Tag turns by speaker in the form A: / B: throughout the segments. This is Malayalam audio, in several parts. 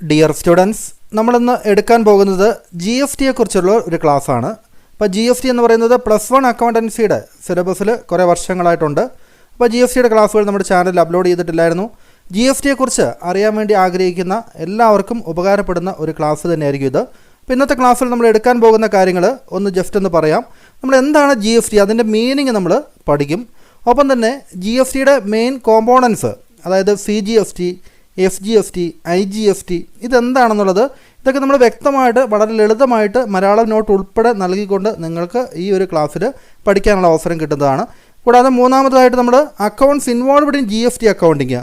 A: ഡിയർ സ്റ്റുഡൻസ്, നമ്മളിന്ന് എടുക്കാൻ പോകുന്നത് ജി എസ് ടിയെക്കുറിച്ചുള്ള ഒരു ക്ലാസ്സാണ്. അപ്പോൾ ജി എസ് ടി എന്ന് പറയുന്നത് +1 അക്കൗണ്ടൻസിയുടെ സിലബസിൽ കുറേ വർഷങ്ങളായിട്ടുണ്ട്. അപ്പോൾ ജി എസ് ടിയുടെ ക്ലാസ്സുകൾ നമ്മുടെ ചാനലിൽ അപ്ലോഡ് ചെയ്തിട്ടില്ലായിരുന്നു. ജി എസ് ടിയെക്കുറിച്ച് അറിയാൻ വേണ്ടി ആഗ്രഹിക്കുന്ന എല്ലാവർക്കും ഉപകാരപ്പെടുന്ന ഒരു ക്ലാസ് തന്നെയായിരിക്കും ഇത്. അപ്പോൾ ഇന്നത്തെ ക്ലാസ്സിൽ നമ്മൾ എടുക്കാൻ പോകുന്ന കാര്യങ്ങൾ ജസ്റ്റ് ഒന്ന് പറയാം. നമ്മൾ എന്താണ് ജി എസ് ടി, അതിൻ്റെ മീനിങ് നമ്മൾ പഠിക്കും. ഒപ്പം തന്നെ ജി എസ് ടിയുടെ മെയിൻ കോമ്പോണൻസ്, അതായത് C G S T, F G S T, I G S T, ഇതെന്താണെന്നുള്ളത് ഇതൊക്കെ നമ്മൾ വ്യക്തമായിട്ട് വളരെ ലളിതമായിട്ട് മലയാളം നോട്ട് ഉൾപ്പെടെ നൽകിക്കൊണ്ട് നിങ്ങൾക്ക് ഈ ഒരു ക്ലാസ്സിൽ പഠിക്കാനുള്ള അവസരം കിട്ടുന്നതാണ്. കൂടാതെ മൂന്നാമതായിട്ട് നമ്മൾ accounts involved in G S T accounting,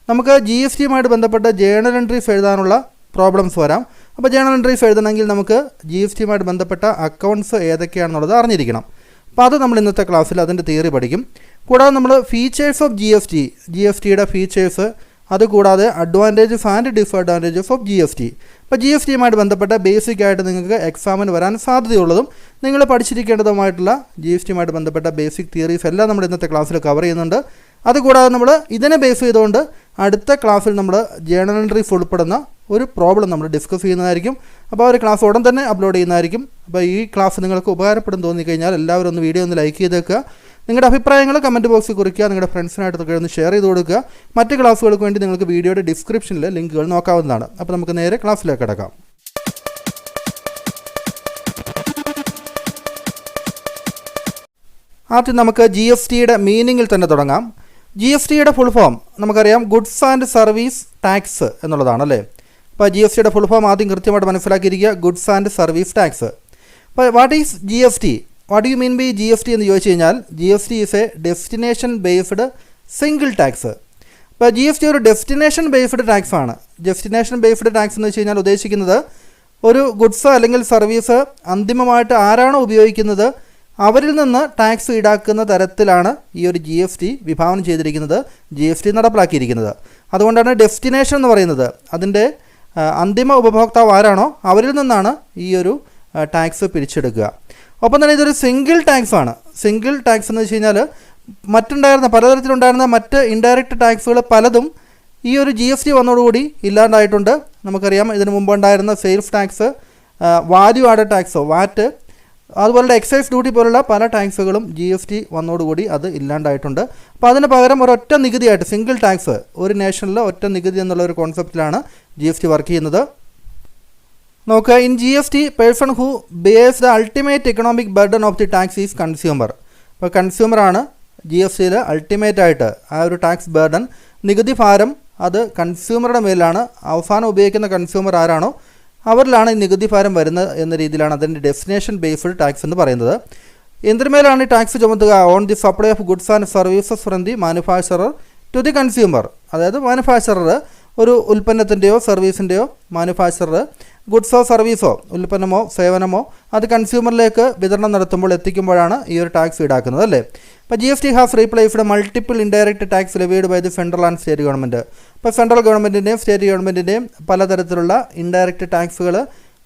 A: നമുക്ക് ജി എസ് ടിയുമായിട്ട് ബന്ധപ്പെട്ട ജേണൽ എൻട്രീസ് എഴുതാനുള്ള പ്രോബ്ലംസ് വരാം. അപ്പോൾ ജേണൽ എൻട്രീസ് എഴുതണമെങ്കിൽ നമുക്ക് ജി എസ് ടിയുമായിട്ട് ബന്ധപ്പെട്ട അക്കൗണ്ട്സ് ഏതൊക്കെയാണെന്നുള്ളത് അറിഞ്ഞിരിക്കണം. അപ്പോൾ അത് നമ്മൾ ഇന്നത്തെ ക്ലാസ്സിൽ അതിൻ്റെ തിയറി പഠിക്കും. കൂടാതെ നമ്മൾ ഫീച്ചേഴ്സ് ഓഫ് ജി എസ് ടിയുടെ ഫീച്ചേഴ്സ്, അതുകൂടാതെ advantages and disadvantages of G S T. അപ്പോൾ ജി എസ് ടിയുമായിട്ട് ബന്ധപ്പെട്ട ബേസിക്കായിട്ട് നിങ്ങൾക്ക് എക്സാമിന് വരാൻ സാധ്യതയുള്ളതും നിങ്ങൾ പഠിച്ചിരിക്കേണ്ടതുമായിട്ടുള്ള ജി എസ് ടിയുമായിട്ട് ബന്ധപ്പെട്ട ബേസിക് തിയറീസ് എല്ലാം നമ്മൾ ഇന്നത്തെ ക്ലാസ്സിൽ കവർ ചെയ്യുന്നുണ്ട്. അതുകൂടാതെ നമ്മൾ ഇതിനെ ബേസ് ചെയ്തുകൊണ്ട് അടുത്ത ക്ലാസ്സിൽ നമ്മൾ ജേണൽ എൻട്രീസ് ഉൾപ്പെടുന്ന ഒരു പ്രോബ്ലം നമ്മൾ ഡിസ്കസ് ചെയ്യുന്നതായിരിക്കും. അപ്പോൾ ആ ഒരു ക്ലാസ് ഉടൻ തന്നെ അപ്ലോഡ് ചെയ്യുന്നതായിരിക്കും. അപ്പോൾ ഈ ക്ലാസ് നിങ്ങൾക്ക് ഉപകാരപ്പെടും തോന്നിക്കഴിഞ്ഞാൽ എല്ലാവരും ഒന്ന് വീഡിയോ ഒന്ന് ലൈക്ക് ചെയ്തേക്കുക. നിങ്ങളുടെ അഭിപ്രായങ്ങൾ കമൻറ്റ് ബോക്സിൽ കുറിക്കുക. നിങ്ങളുടെ ഫ്രണ്ട്സിനായിട്ടൊക്കെ ഒന്ന് ഷെയർ ചെയ്ത് കൊടുക്കുക. മറ്റ് ക്ലാസ്സുകൾക്ക് വേണ്ടി നിങ്ങൾക്ക് വീഡിയോയുടെ ഡിസ്ക്രിപ്ഷനിൽ ലിങ്കുകൾ നോക്കാവുന്നതാണ്. അപ്പോൾ നമുക്ക് നേരെ ക്ലാസ്സിലേക്ക് കിടക്കാം. ആദ്യം നമുക്ക് ജി എസ് ടിയുടെ മീനിങ്ങിൽ തന്നെ തുടങ്ങാം. ജി എസ് ടിയുടെ ഫുൾ ഫോം നമുക്കറിയാം, ഗുഡ്സ് ആൻഡ് സർവീസ് ടാക്സ് എന്നുള്ളതാണ് അല്ലേ. അപ്പോൾ ജി എസ് ടിയുടെ ഫുൾ ഫോം ആദ്യം കൃത്യമായിട്ട് മനസ്സിലാക്കിയിരിക്കുക, ഗുഡ്സ് ആൻഡ് സർവീസ് ടാക്സ്. അപ്പോൾ what is G S T, what you mean by G S T എന്ന് ചോദിച്ചു കഴിഞ്ഞാൽ, G S T is a destination based single tax. അപ്പോൾ ജി എസ് ടി ഒരു ഡെസ്റ്റിനേഷൻ ബേസ്ഡ് ടാക്സ് ആണ്. ഡെസ്റ്റിനേഷൻ ബേസ്ഡ് ടാക്സ് എന്ന് വെച്ച് കഴിഞ്ഞാൽ ഉദ്ദേശിക്കുന്നത് ഒരു ഗുഡ്സ് അല്ലെങ്കിൽ സർവീസ് അന്തിമമായിട്ട് ആരാണോ ഉപയോഗിക്കുന്നത് അവരിൽ നിന്ന് ടാക്സ് ഈടാക്കുന്ന തരത്തിലാണ് ഈ ഒരു ജി എസ് ടി വിഭാവനം ചെയ്തിരിക്കുന്നത്, ജി എസ് ടി നടപ്പിലാക്കിയിരിക്കുന്നത്. അതുകൊണ്ടാണ് ഡെസ്റ്റിനേഷൻ എന്ന് പറയുന്നത്. അതിൻ്റെ അന്തിമ ഉപഭോക്താവ് ആരാണോ അവരിൽ നിന്നാണ് ഈ ഒരു ടാക്സ് പിരിച്ചെടുക്കുക. ഒപ്പം തന്നെ ഇതൊരു സിംഗിൾ ടാക്സ് ആണ്. സിംഗിൾ ടാക്സ് എന്ന് വെച്ച് കഴിഞ്ഞാൽ പലതരത്തിലുണ്ടായിരുന്ന മറ്റ് ഇൻഡയറക്റ്റ് ടാക്സുകൾ പലതും ഈ ഒരു ജി എസ് ടി വന്നതോടുകൂടി ഇല്ലാണ്ടായിട്ടുണ്ട്. നമുക്കറിയാം, ഇതിനു മുമ്പ് ഉണ്ടായിരുന്ന sales tax, value added tax VAT, അതുപോലെ എക്സൈസ് ഡ്യൂട്ടി പോലുള്ള പല ടാക്സുകളും ജി എസ് ടി വന്നതോടുകൂടി അത് ഇല്ലാണ്ടായിട്ടുണ്ട്. അപ്പോൾ അതിന് പകരം ഒരൊറ്റ നികുതിയായിട്ട് സിംഗിൾ ടാക്സ്, ഒരു നേഷനിൽ ഒറ്റ നികുതി എന്നുള്ള ഒരു കോൺസെപ്റ്റിലാണ് ജി എസ് ടി വർക്ക് ചെയ്യുന്നത്. നോക്കുക, in G S T person who bears the ultimate economic burden of the tax is consumer. അപ്പോൾ കൺസ്യൂമറാണ് ജി എസ് ടിയിൽ അൾട്ടിമേറ്റ് ആയിട്ട് ആ ഒരു ടാക്സ് ബർഡൻ, നികുതി ഭാരം അത് കൺസ്യൂമറുടെ മേലാണ്. അവസാനം ഉപയോഗിക്കുന്ന കൺസ്യൂമർ ആരാണോ അവരിലാണ് ഈ നികുതി ഭാരം വരുന്നത് എന്ന രീതിയിലാണ് അതിൻ്റെ ഡെസ്റ്റിനേഷൻ ബേസ്ഡ് ടാക്സ് എന്ന് പറയുന്നത്. എന്തിനുമേലാണ് ഈ ടാക്സ് ചുമത്തുക? On the supply of goods and services from the manufacturer to the consumer. അതായത് മാനുഫാക്ചറർ ഒരു ഉൽപ്പന്നത്തിൻ്റെയോ സർവീസിൻ്റെയോ മാനുഫാക്ചറർ ഗുഡ്സോ സർവീസോ ഉൽപ്പന്നമോ സേവനമോ അത് കൺസ്യൂമറിലേക്ക് വിതരണം നടത്തുമ്പോൾ എത്തിക്കുമ്പോഴാണ് ഈ ഒരു ടാക്സ് ഈടാക്കുന്നത് അല്ലേ. അപ്പോൾ G S T has replaced multiple indirect tax levied by the central and state government. ഇപ്പോൾ സെൻട്രൽ ഗവൺമെൻറ്റിൻ്റെയും സ്റ്റേറ്റ് ഗവൺമെൻറ്റിൻ്റെയും പലതരത്തിലുള്ള ഇൻഡയറക്റ്റ് ടാക്സുകൾ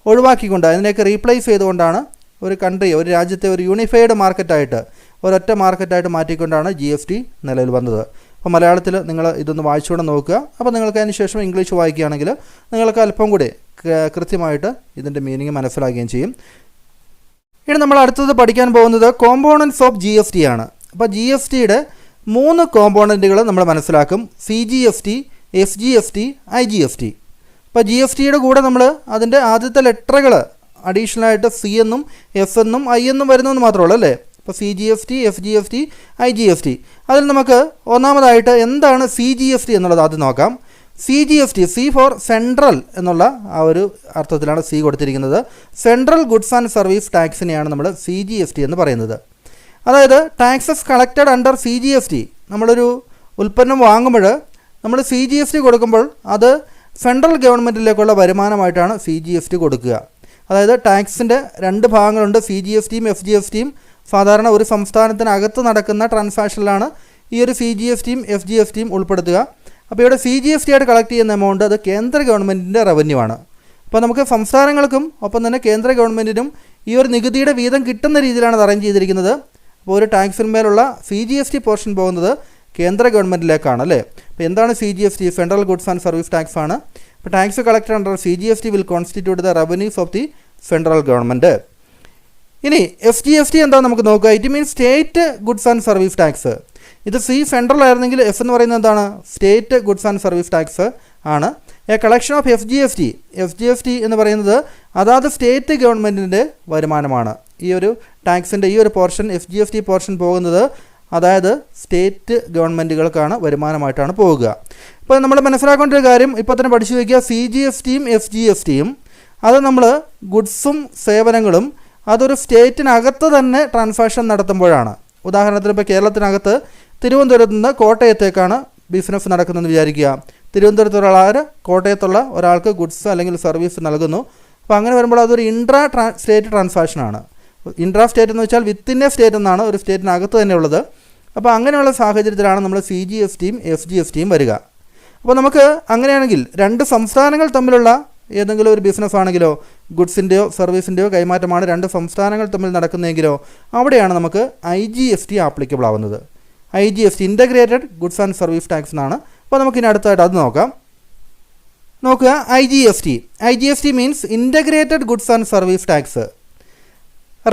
A: ഒഴിവാക്കിക്കൊണ്ട് അതിനെയൊക്കെ റീപ്ലേസ് ചെയ്തുകൊണ്ടാണ് ഒരു രാജ്യത്തെ ഒരു യൂണിഫൈഡ് മാർക്കറ്റായിട്ട്, ഒരൊറ്റ മാർക്കറ്റായിട്ട് മാറ്റിക്കൊണ്ടാണ് ജി എസ് ടി നിലവിൽ വന്നത്. അപ്പോൾ മലയാളത്തിൽ നിങ്ങൾ ഇതൊന്ന് വായിച്ചുകൊണ്ട് നോക്കുക. അപ്പോൾ നിങ്ങൾക്ക് അതിന് ശേഷം ഇംഗ്ലീഷ് വായിക്കുകയാണെങ്കിൽ നിങ്ങൾക്ക് അല്പം കൂടി കൃത്യമായിട്ട് ഇതിൻ്റെ മീനിങ് മനസ്സിലാക്കുകയും ചെയ്യും. ഇനി നമ്മൾ അടുത്തത് പഠിക്കാൻ പോകുന്നത് കോമ്പോണൻറ്റ്സ് ഓഫ് ജി എസ് ടി ആണ്. അപ്പോൾ ജി എസ് ടിയുടെ 3 കോമ്പോണൻറ്റുകൾ നമ്മൾ മനസ്സിലാക്കും, C G S T, F G S T, I G S T. അപ്പോൾ ജി എസ് ടിയുടെ കൂടെ നമ്മൾ അതിൻ്റെ ആദ്യത്തെ ലെറ്ററുകൾ അഡീഷണലായിട്ട് സി എന്നും എഫ് എന്നും ഐ എന്നും വരുന്നതെന്ന് മാത്രമേ ഉള്ളൂ അല്ലേ. ഇപ്പോൾ C G S T, F G S T, I G S T. അതിൽ നമുക്ക് ഒന്നാമതായിട്ട് എന്താണ് സി ജി എസ് ടി എന്നുള്ളത് ആദ്യം നോക്കാം. C G S T, C for central എന്നുള്ള ആ ഒരു അർത്ഥത്തിലാണ് സി കൊടുത്തിരിക്കുന്നത്. സെൻട്രൽ ഗുഡ്സ് ആൻഡ് സർവീസ് ടാക്സിനെയാണ് നമ്മൾ സി ജി എസ് ടി എന്ന് പറയുന്നത്. അതായത് taxes collected under C G S T. നമ്മളൊരു ഉൽപ്പന്നം വാങ്ങുമ്പോൾ നമ്മൾ സി ജി എസ് ടി കൊടുക്കുമ്പോൾ അത് സെൻട്രൽ ഗവൺമെൻറ്റിലേക്കുള്ള വരുമാനമായിട്ടാണ് സി ജി എസ് ടി കൊടുക്കുക. അതായത് ടാക്സിൻ്റെ 2 ഭാഗങ്ങളുണ്ട്, സി ജി എസ് ടിയും എഫ് ജി എസ് ടിയും. സാധാരണ ഒരു സംസ്ഥാനത്തിനകത്ത് നടക്കുന്ന ട്രാൻസാക്ഷനിലാണ് ഈ ഒരു സി ജി എസ് ടിയും എഫ് ജി എസ് ടിയും ഉൾപ്പെടുത്തുക. അപ്പോൾ ഇവിടെ സി ജി എസ് ടി ആയിട്ട് കളക്ട് ചെയ്യുന്ന എമൗണ്ട് അത് കേന്ദ്ര ഗവൺമെൻറ്റിൻ്റെ റവന്യൂ ആണ്. അപ്പോൾ നമുക്ക് സംസ്ഥാനങ്ങൾക്കും ഒപ്പം തന്നെ കേന്ദ്ര ഗവൺമെൻറ്റിനും ഈ ഒരു നികുതിയുടെ വീതം കിട്ടുന്ന രീതിയിലാണ് അത് അറേഞ്ച് ചെയ്തിരിക്കുന്നത്. അപ്പോൾ ഒരു ടാക്സിന്മേലുള്ള C G S T portion പോകുന്നത് കേന്ദ്ര ഗവൺമെൻറ്റിലേക്കാണ് അല്ലേ. അപ്പോൾ എന്താണ് C G S T? Central goods and service tax ആണ്. അപ്പോൾ tax collected under CGST will constitute the revenues of the central government. ഇനി SGST എന്താണെന്ന് നമുക്ക് നോക്കുക. It means state goods and service tax. ഇത് സെൻട്രൽ ആയിരുന്നെങ്കിൽ എഫ് എന്ന് പറയുന്നത് എന്താണ്? State goods and service tax ആണ്. എ കളക്ഷൻ ഓഫ് FGST എന്ന് പറയുന്നത് അതാത് സ്റ്റേറ്റ് ഗവൺമെൻറ്റിൻ്റെ വരുമാനമാണ്. ഈ ഒരു ടാക്സിൻ്റെ ഈ ഒരു പോർഷൻ FGST പോർഷൻ പോകുന്നത് അതായത് സ്റ്റേറ്റ് ഗവൺമെൻറ്റുകൾക്കാണ് വരുമാനമായിട്ടാണ് പോവുക. ഇപ്പോൾ നമ്മൾ മനസ്സിലാക്കേണ്ട ഒരു കാര്യം ഇപ്പോൾ തന്നെ പഠിച്ചു വയ്ക്കുക. CGSTയും FGSTയും അത് നമ്മൾ ഗുഡ്സും സേവനങ്ങളും അതൊരു സ്റ്റേറ്റിനകത്ത് തന്നെ ട്രാൻസാക്ഷൻ നടത്തുമ്പോഴാണ്. ഉദാഹരണത്തിന് ഇപ്പോൾ കേരളത്തിനകത്ത് തിരുവനന്തപുരത്ത് നിന്ന് കോട്ടയത്തേക്കാണ് ബിസിനസ് നടക്കുന്നതെന്ന് വിചാരിക്കുക. തിരുവനന്തപുരത്തുള്ള ആൾ കോട്ടയത്തുള്ള ഒരാൾക്ക് ഗുഡ്സ് അല്ലെങ്കിൽ സർവീസ് നൽകുന്നു. അപ്പോൾ അങ്ങനെ വരുമ്പോൾ അതൊരു സ്റ്റേറ്റ് ട്രാൻസാക്ഷനാണ്. സ്റ്റേറ്റ് എന്ന് വെച്ചാൽ വിത്തിൻ എ സ്റ്റേറ്റ് എന്നാണ്, ഒരു സ്റ്റേറ്റിനകത്ത് തന്നെ ഉള്ളത്. അപ്പോൾ അങ്ങനെയുള്ള സാഹചര്യത്തിലാണ് നമ്മൾ CGSTയും FGSTയും വരിക. അപ്പോൾ നമുക്ക് അങ്ങനെയാണെങ്കിൽ രണ്ട് സംസ്ഥാനങ്ങൾ തമ്മിലുള്ള ഏതെങ്കിലും ഒരു ബിസിനസ് ആണെങ്കിലോ ഗുഡ്സിൻ്റെയോ സർവീസിൻ്റെയോ കൈമാറ്റമാണ് രണ്ട് സംസ്ഥാനങ്ങൾ തമ്മിൽ നടക്കുന്നതെങ്കിലോ അവിടെയാണ് നമുക്ക് IGST ആപ്ലിക്കബിൾ ആവുന്നത്. IGST integrated goods and service tax എന്നാണ്. അപ്പോൾ നമുക്കിനി അടുത്തായിട്ട് അത് നോക്കുക. IGST means integrated goods and service tax.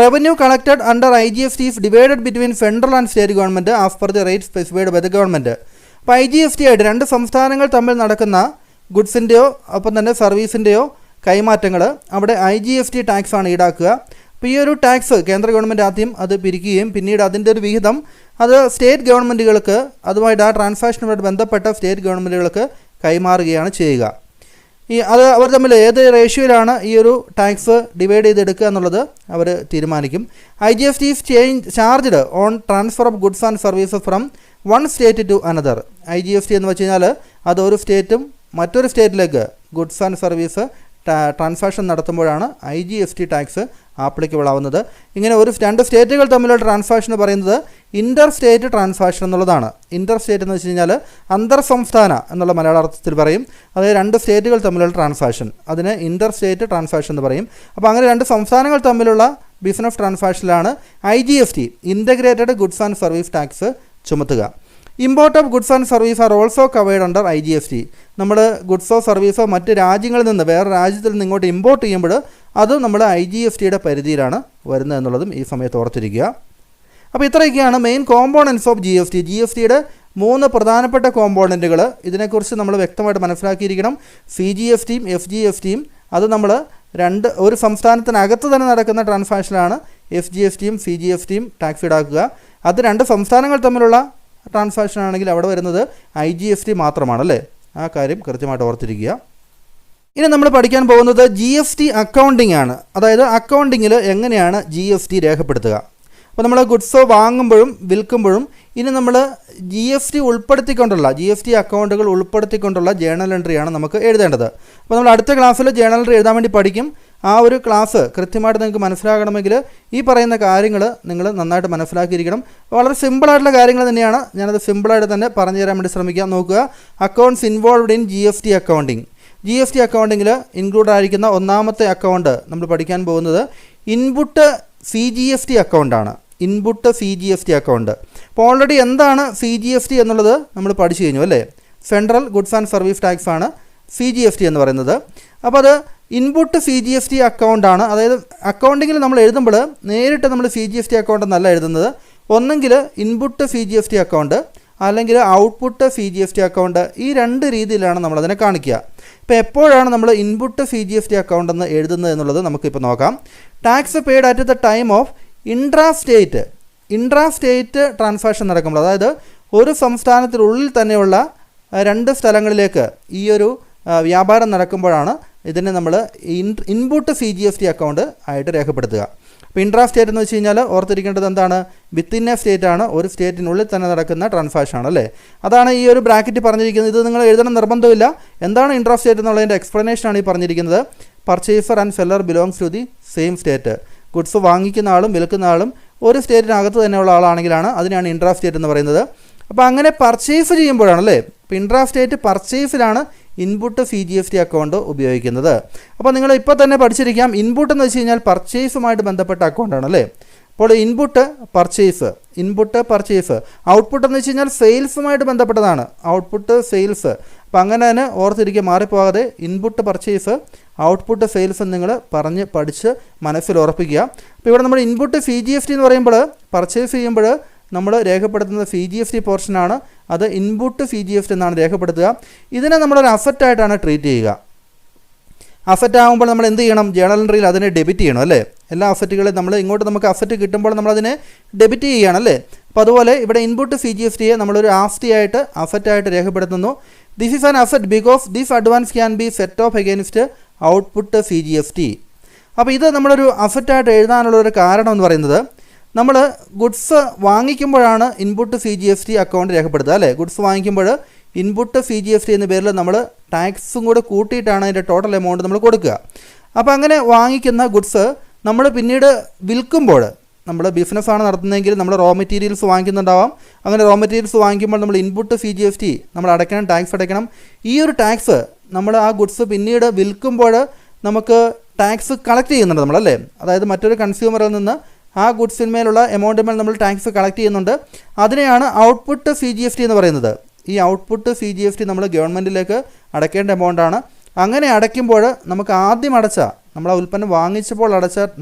A: Revenue collected under IGST is divided between central and state government as per the rate specified by the government. അപ്പോൾ IGST ആയിട്ട് രണ്ട് സംസ്ഥാനങ്ങൾ തമ്മിൽ നടക്കുന്ന ഗുഡ്സിൻ്റെയോ ഒപ്പം തന്നെ സർവീസിൻ്റെയോ കൈമാറ്റങ്ങൾ അവിടെ IGST ടാക്സ് ആണ് ഈടാക്കുക. അപ്പോൾ ഈ ഒരു ടാക്സ് കേന്ദ്ര ഗവൺമെൻറ് ആദ്യം അത് പിരിക്കുകയും പിന്നീട് അതിൻ്റെ ഒരു വിഹിതം അത് സ്റ്റേറ്റ് ഗവൺമെൻറ്റുകൾക്ക് അതുമായിട്ട് ആ ട്രാൻസാക്ഷനുമായിട്ട് ബന്ധപ്പെട്ട സ്റ്റേറ്റ് ഗവൺമെൻറ്റുകൾക്ക് കൈമാറുകയാണ് ചെയ്യുക. അത് അവർ തമ്മിൽ ഏത് റേഷ്യോയിലാണ് ഈ ഒരു ടാക്സ് ഡിവൈഡ് ചെയ്തെടുക്കുക എന്നുള്ളത് അവർ തീരുമാനിക്കും. IGST is charged on transfer of goods and services from one state to another. IGST എന്ന് വെച്ച് കഴിഞ്ഞാൽ അത് ഒരു സ്റ്റേറ്റും മറ്റൊരു സ്റ്റേറ്റിലേക്ക് ഗുഡ്സ് ആൻഡ് സർവീസ് ട്രാൻസാക്ഷൻ നടത്തുമ്പോഴാണ് IGST ടാക്സ് ആപ്ലിക്കബിൾ ആവുന്നത്. ഇങ്ങനെ രണ്ട് സ്റ്റേറ്റുകൾ തമ്മിലുള്ള ട്രാൻസാക്ഷൻ പറയുന്നത് ഇൻ്റർ സ്റ്റേറ്റ് ട്രാൻസാക്ഷൻ എന്നുള്ളതാണ്. ഇൻ്റർ സ്റ്റേറ്റ് എന്ന് വെച്ച് കഴിഞ്ഞാൽ അന്തർ സംസ്ഥാന എന്നുള്ള മലയാള അർത്ഥത്തിൽ പറയും. അതായത് രണ്ട് സ്റ്റേറ്റുകൾ തമ്മിലുള്ള ട്രാൻസാക്ഷൻ അതിന് ഇൻ്റർ സ്റ്റേറ്റ് ട്രാൻസാക്ഷൻ എന്ന് പറയും. അപ്പോൾ അങ്ങനെ രണ്ട് സംസ്ഥാനങ്ങൾ തമ്മിലുള്ള ബിസിനസ് ട്രാൻസാക്ഷനിലാണ് IGST integrated goods and service tax ചുമത്തുക. Import of goods and service are also covered under IGST. നമ്മൾ ഗുഡ്സോ സർവീസോ മറ്റ് രാജ്യങ്ങളിൽ നിന്ന് വേറെ രാജ്യത്തിൽ നിന്ന് ഇങ്ങോട്ട് ഇമ്പോർട്ട് ചെയ്യുമ്പോൾ അത് നമ്മൾ IGSTയുടെ പരിധിയിലാണ് വരുന്നത് എന്നുള്ളതും ഈ സമയത്ത് ഓർത്തിരിക്കുക. അപ്പോൾ ഇത്രയൊക്കെയാണ് മെയിൻ കോമ്പോണൻസ് ഓഫ് GSTയുടെ 3 പ്രധാനപ്പെട്ട കോമ്പോണൻറ്റുകൾ. ഇതിനെക്കുറിച്ച് നമ്മൾ വ്യക്തമായിട്ട് മനസ്സിലാക്കിയിരിക്കണം. CGSTയും FGSTയും അത് നമ്മൾ ഒരു സംസ്ഥാനത്തിനകത്ത് തന്നെ നടക്കുന്ന ട്രാൻസാക്ഷനാണ് FGSTയും CGSTയും ടാക്സ് ഈടാക്കുക. അത് രണ്ട് സംസ്ഥാനങ്ങൾ തമ്മിലുള്ള ട്രാൻസാക്ഷൻ ആണെങ്കിൽ അവിടെ വരുന്നത് IGST മാത്രമാണല്ലേ. ആ കാര്യം കൃത്യമായിട്ട് ഓർത്തിരിക്കുക. ഇനി നമ്മൾ പഠിക്കാൻ പോകുന്നത് GST അക്കൗണ്ടിംഗ് ആണ്. അതായത് അക്കൗണ്ടിങ്ങിൽ എങ്ങനെയാണ് GST രേഖപ്പെടുത്തുക. അപ്പോൾ നമ്മൾ ഗുഡ്സോ വാങ്ങുമ്പോഴും വിൽക്കുമ്പോഴും ഇനി നമ്മൾ GST ഉൾപ്പെടുത്തിക്കൊണ്ടുള്ള GST അക്കൗണ്ടുകൾ ഉൾപ്പെടുത്തിക്കൊണ്ടുള്ള ജേണൽ എൻട്രിയാണ് നമുക്ക് എഴുതേണ്ടത്. അപ്പോൾ നമ്മൾ അടുത്ത ക്ലാസ്സിൽ ജേണൽ എൻട്രി എഴുതാൻ വേണ്ടി പഠിക്കും. ആ ഒരു ക്ലാസ് കൃത്യമായിട്ട് നിങ്ങൾക്ക് മനസ്സിലാകണമെങ്കിൽ ഈ പറയുന്ന കാര്യങ്ങൾ നിങ്ങൾ നന്നായിട്ട് മനസ്സിലാക്കിയിരിക്കണം. വളരെ സിമ്പിളായിട്ടുള്ള കാര്യങ്ങൾ തന്നെയാണ്. ഞാനത് സിമ്പിളായിട്ട് തന്നെ പറഞ്ഞു തരാൻ വേണ്ടി ശ്രമിക്കാം. നോക്കുക, accounts involved in GST accounting. GST അക്കൗണ്ടിങ്ങിൽ ഇൻക്ലൂഡ് ആയിരിക്കുന്ന ഒന്നാമത്തെ അക്കൗണ്ട് നമ്മൾ പഠിക്കാൻ പോകുന്നത് ഇൻപുട്ട് CGST അക്കൗണ്ടാണ്. Input CGST account. അപ്പോൾ ഓൾറെഡി എന്താണ് CGST എന്നുള്ളത് നമ്മൾ പഠിച്ചു കഴിഞ്ഞു അല്ലേ. Central goods and service tax ആണ് CGST എന്ന് പറയുന്നത്. അപ്പോൾ അത് ഇൻപുട്ട് CGST അക്കൗണ്ടാണ്. അതായത് അക്കൗണ്ടിങ്ങിൽ നമ്മൾ എഴുതുമ്പോൾ നേരിട്ട് നമ്മൾ CGST അക്കൗണ്ട് എന്നല്ല എഴുതുന്നത്. ഒന്നെങ്കിൽ ഇൻപുട്ട് CGST അക്കൗണ്ട് അല്ലെങ്കിൽ ഔട്ട്പുട്ട് CGST അക്കൗണ്ട്. ഈ രണ്ട് രീതിയിലാണ് നമ്മളതിനെ കാണിക്കുക. ഇപ്പോൾ എപ്പോഴാണ് നമ്മൾ ഇൻപുട്ട് CGST അക്കൗണ്ട് എന്ന് എഴുതുന്നത് എന്നുള്ളത് നമുക്കിപ്പോൾ നോക്കാം. Tax paid at the time of intra state transaction നടക്കുമ്പോൾ, അതായത് ഒരു സംസ്ഥാനത്തിനുള്ളിൽ തന്നെയുള്ള രണ്ട് സ്ഥലങ്ങളിലേക്ക് ഈ ഒരു വ്യാപാരം നടക്കുമ്പോഴാണ് ഇതിനെ നമ്മൾ ഇൻപുട്ട് CGST അക്കൗണ്ട് ആയിട്ട് രേഖപ്പെടുത്തുക. അപ്പോൾ ഇൻട്രാ സ്റ്റേറ്റ് എന്ന് വെച്ച് കഴിഞ്ഞാൽ ഓർത്തിരിക്കേണ്ടത് എന്താണ്? വിത്തിൻ എ സ്റ്റേറ്റ് ആണ്, ഒരു സ്റ്റേറ്റിനുള്ളിൽ തന്നെ നടക്കുന്ന ട്രാൻസാക്ഷൻ ആണല്ലേ. അതാണ് ഈ ഒരു ബ്രാക്കറ്റ് പറഞ്ഞിരിക്കുന്നത്. ഇത് നിങ്ങൾ എഴുതണം നിർബന്ധമില്ല. എന്താണ് ഇൻട്രാ സ്റ്റേറ്റ് എന്നുള്ളതിൻ്റെ എക്സ്പ്ലനേഷനാണ് ഈ പറഞ്ഞിരിക്കുന്നത്. Purchaser and seller belongs to the same state. Goods വാങ്ങിക്കുന്ന ആളും വിൽക്കുന്ന ആളും ഒരു സ്റ്റേറ്റിനകത്ത് തന്നെയുള്ള ആളാണെങ്കിലാണ് അതിനാണ് ഇൻട്രാ സ്റ്റേറ്റ് എന്ന് പറയുന്നത്. അപ്പോൾ അങ്ങനെ പർച്ചേസ് ചെയ്യുമ്പോഴാണല്ലേ. ഇപ്പോൾ ഇൻട്രാ സ്റ്റേറ്റ് പർച്ചേസിലാണ് ഇൻപുട്ട് CGST അക്കൗണ്ട് ഉപയോഗിക്കുന്നത്. അപ്പോൾ നിങ്ങൾ ഇപ്പോൾ തന്നെ പഠിച്ചിരിക്കാം, ഇൻപുട്ട് എന്ന് വെച്ച് കഴിഞ്ഞാൽ പർച്ചേസുമായിട്ട് ബന്ധപ്പെട്ട അക്കൗണ്ടാണ് അല്ലേ. അപ്പോൾ ഇൻപുട്ട് പർച്ചേസ് ഔട്ട്പുട്ട് എന്ന് വെച്ച് കഴിഞ്ഞാൽ സെയിൽസുമായിട്ട് ബന്ധപ്പെട്ടതാണ്. Output sales. അപ്പോൾ അങ്ങനെ തന്നെ ഓർത്തിരിക്കുക, മാറിപ്പോകാതെ ഇൻപുട്ട് പർച്ചേസ് ഔട്ട്പുട്ട് സെയിൽസ് നിങ്ങൾ പഠിച്ച് മനസ്സിൽ ഉറപ്പിക്കുക. അപ്പോൾ ഇവിടെ നമ്മൾ ഇൻപുട്ട് CGST എന്ന് പറയുമ്പോൾ പർച്ചേസ് ചെയ്യുമ്പോൾ നമ്മൾ രേഖപ്പെടുത്തുന്ന CGST പോർഷനാണ്. അത് ഇൻപുട്ട് CGST എന്നാണ് രേഖപ്പെടുത്തുക. ഇതിനെ നമ്മളൊരു അസറ്റായിട്ടാണ് ട്രീറ്റ് ചെയ്യുക. അസറ്റ് ആകുമ്പോൾ നമ്മൾ എന്ത് ചെയ്യണം? ജേണൽ എൻട്രിയിൽ അതിനെ ഡെബിറ്റ് ചെയ്യണം അല്ലേ? എല്ലാ അസറ്റുകളും നമ്മൾ ഇങ്ങോട്ട് നമുക്ക് അസറ്റ് കിട്ടുമ്പോൾ നമ്മളതിനെ ഡെബിറ്റ് ചെയ്യുകയാണ് അല്ലേ? അപ്പോൾ അതുപോലെ ഇവിടെ ഇൻപുട്ട് CGSTയെ നമ്മളൊരു ആസ്തിയായിട്ട് അസറ്റായിട്ട് രേഖപ്പെടുത്തുന്നു. This is an asset because this advance can be set of against output CGST. അപ്പോൾ ഇത് നമ്മളൊരു അസറ്റായിട്ട് എഴുതാനുള്ളൊരു കാരണം എന്ന് പറയുന്നത്, നമ്മൾ ഗുഡ്സ് വാങ്ങിക്കുമ്പോഴാണ് ഇൻപുട്ട് CGST അക്കൗണ്ട് രേഖപ്പെടുത്തുക അല്ലേ? ഗുഡ്സ് വാങ്ങിക്കുമ്പോൾ ഇൻപുട്ട് CGST എന്ന പേരിൽ നമ്മൾ ടാക്സും കൂടെ കൂട്ടിയിട്ടാണ് അതിൻ്റെ ടോട്ടൽ എമൗണ്ട് നമ്മൾ കൊടുക്കുക. അപ്പോൾ അങ്ങനെ വാങ്ങിക്കുന്ന ഗുഡ്സ് നമ്മൾ പിന്നീട് വിൽക്കുമ്പോൾ, നമ്മൾ ബിസിനസ്സാണ് നടത്തുന്നതെങ്കിൽ നമ്മൾ റോ മെറ്റീരിയൽസ് വാങ്ങിക്കുന്നുണ്ടാവാം. അങ്ങനെ റോ മെറ്റീരിയൽസ് വാങ്ങിക്കുമ്പോൾ നമ്മൾ ഇൻപുട്ട് CGST നമ്മൾ അടയ്ക്കണം, ടാക്സ് അടയ്ക്കണം. ഈ ഒരു ടാക്സ് നമ്മൾ ആ ഗുഡ്സ് പിന്നീട് വിൽക്കുമ്പോൾ നമുക്ക് ടാക്സ് കളക്ട് ചെയ്യുന്നുണ്ട് നമ്മളല്ലേ? അതായത് മറ്റൊരു കൺസ്യൂമറിൽ നിന്ന് ആ ഗുഡ്സിന്മേലുള്ള എമൗണ്ടിന്മേൽ നമ്മൾ ടാക്സ് കളക്ട് ചെയ്യുന്നുണ്ട്. അതിനെയാണ് ഔട്ട്പുട്ട് CGST എന്ന് പറയുന്നത്. ഈ ഔട്ട്പുട്ട് CGST നമ്മൾ ഗവൺമെൻറ്റിലേക്ക് അടയ്ക്കേണ്ട എമൗണ്ടാണ്. അങ്ങനെ അടയ്ക്കുമ്പോൾ നമുക്ക് ആദ്യം നമ്മൾ ആ ഉൽപ്പന്നം വാങ്ങിച്ചപ്പോൾ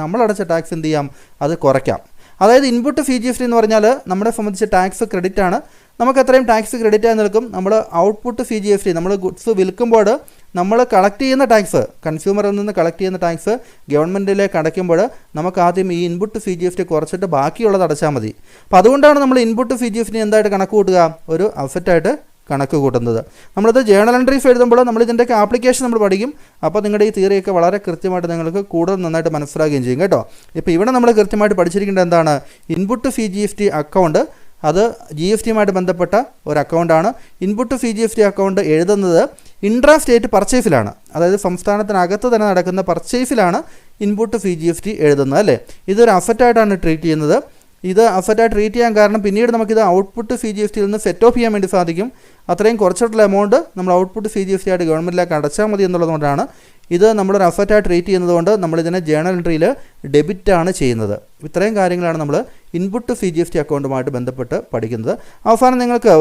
A: നമ്മളടച്ച ടാക്സ് എന്ത് ചെയ്യാം? അത് കുറയ്ക്കാം. അതായത് ഇൻപുട്ട് CGST എന്ന് പറഞ്ഞാൽ നമ്മളെ സംബന്ധിച്ച് ടാക്സ് ക്രെഡിറ്റ് ആണ്. നമുക്ക് അത്രയും ടാക്സ് ക്രെഡിറ്റ് ആയി നിൽക്കും. നമ്മൾ ഔട്ട്പുട്ട് CGST നമ്മൾ ഗുഡ്സ് വിൽക്കുമ്പോൾ നമ്മൾ കളക്ട് ചെയ്യുന്ന ടാക്സ്, കൺസ്യൂമറിൽ നിന്ന് കളക്ട് ചെയ്യുന്ന ടാക്സ് ഗവൺമെൻറ്റിലേക്ക് അടയ്ക്കുമ്പോൾ നമുക്ക് ആദ്യം ഈ ഇൻപുട്ട് CGST കുറച്ചിട്ട് ബാക്കിയുള്ളത് അടച്ചാൽ മതി. അപ്പോൾ അതുകൊണ്ടാണ് നമ്മൾ ഇൻപുട്ട് CGST എന്തായിട്ട് കണക്ക് കൂട്ടുക? ഒരു അസറ്റായിട്ട് കണക്ക് കൂട്ടുന്നത്. നമ്മളിത് ജേണൽ എൻട്രീസ് എഴുതുമ്പോൾ നമ്മൾ ഇതിൻ്റെയൊക്കെ ആപ്ലിക്കേഷൻ നമ്മൾ പഠിക്കും. അപ്പോൾ നിങ്ങളുടെ ഈ തിയറിയൊക്കെ വളരെ കൃത്യമായിട്ട് നിങ്ങൾക്ക് കൂടുതൽ നന്നായിട്ട് മനസ്സിലാകുകയും ചെയ്യും കേട്ടോ. ഇപ്പോൾ ഇവിടെ നമ്മൾ കൃത്യമായിട്ട് പഠിച്ചിരിക്കേണ്ടത് എന്താണ്? ഇൻപുട്ട് CGST അക്കൗണ്ട് അത് GSTയുമായിട്ട് ബന്ധപ്പെട്ട ഒരു അക്കൗണ്ടാണ്. ഇൻപുട്ട് CGST അക്കൗണ്ട് എഴുതുന്നത് ഇൻട്രാ സ്റ്റേറ്റ് പർച്ചേസിലാണ്. അതായത് സംസ്ഥാനത്തിനകത്ത് തന്നെ നടക്കുന്ന പർച്ചേസിലാണ് ഇൻപുട്ട് CGST എഴുതുന്നത് അല്ലേ? ഇതൊരു അസറ്റായിട്ടാണ് ട്രീറ്റ് ചെയ്യുന്നത്. ഇത് അസറ്റായിട്ട് ട്രീറ്റ് ചെയ്യാൻ കാരണം പിന്നീട് നമുക്കിത് ഔട്ട്പുട്ട് CGSTയിൽ നിന്ന് സെറ്റ് ഓഫ് ചെയ്യാൻ വേണ്ടി സാധിക്കും. അത്രയും കുറച്ചിട്ടുള്ള എമൗണ്ട് നമ്മൾ ഔട്ട്പുട്ട് CGST ആയിട്ട് ഗവൺമെൻറ്റിലേക്ക് അടച്ചാൽ മതി എന്നുള്ളതുകൊണ്ടാണ് ഇത് നമ്മളൊരു അസറ്റായിട്ട് ട്രീറ്റ് ചെയ്യുന്നതുകൊണ്ട് നമ്മളിതിനെ ജേണൽ എൻട്രിയിൽ ഡെബിറ്റാണ് ചെയ്യുന്നത്. ഇത്രയും കാര്യങ്ങളാണ് നമ്മൾ ഇൻപുട്ട് CGST അക്കൗണ്ടുമായിട്ട് ബന്ധപ്പെട്ട് പഠിക്കുന്നത്. അവസാനം നിങ്ങൾക്ക്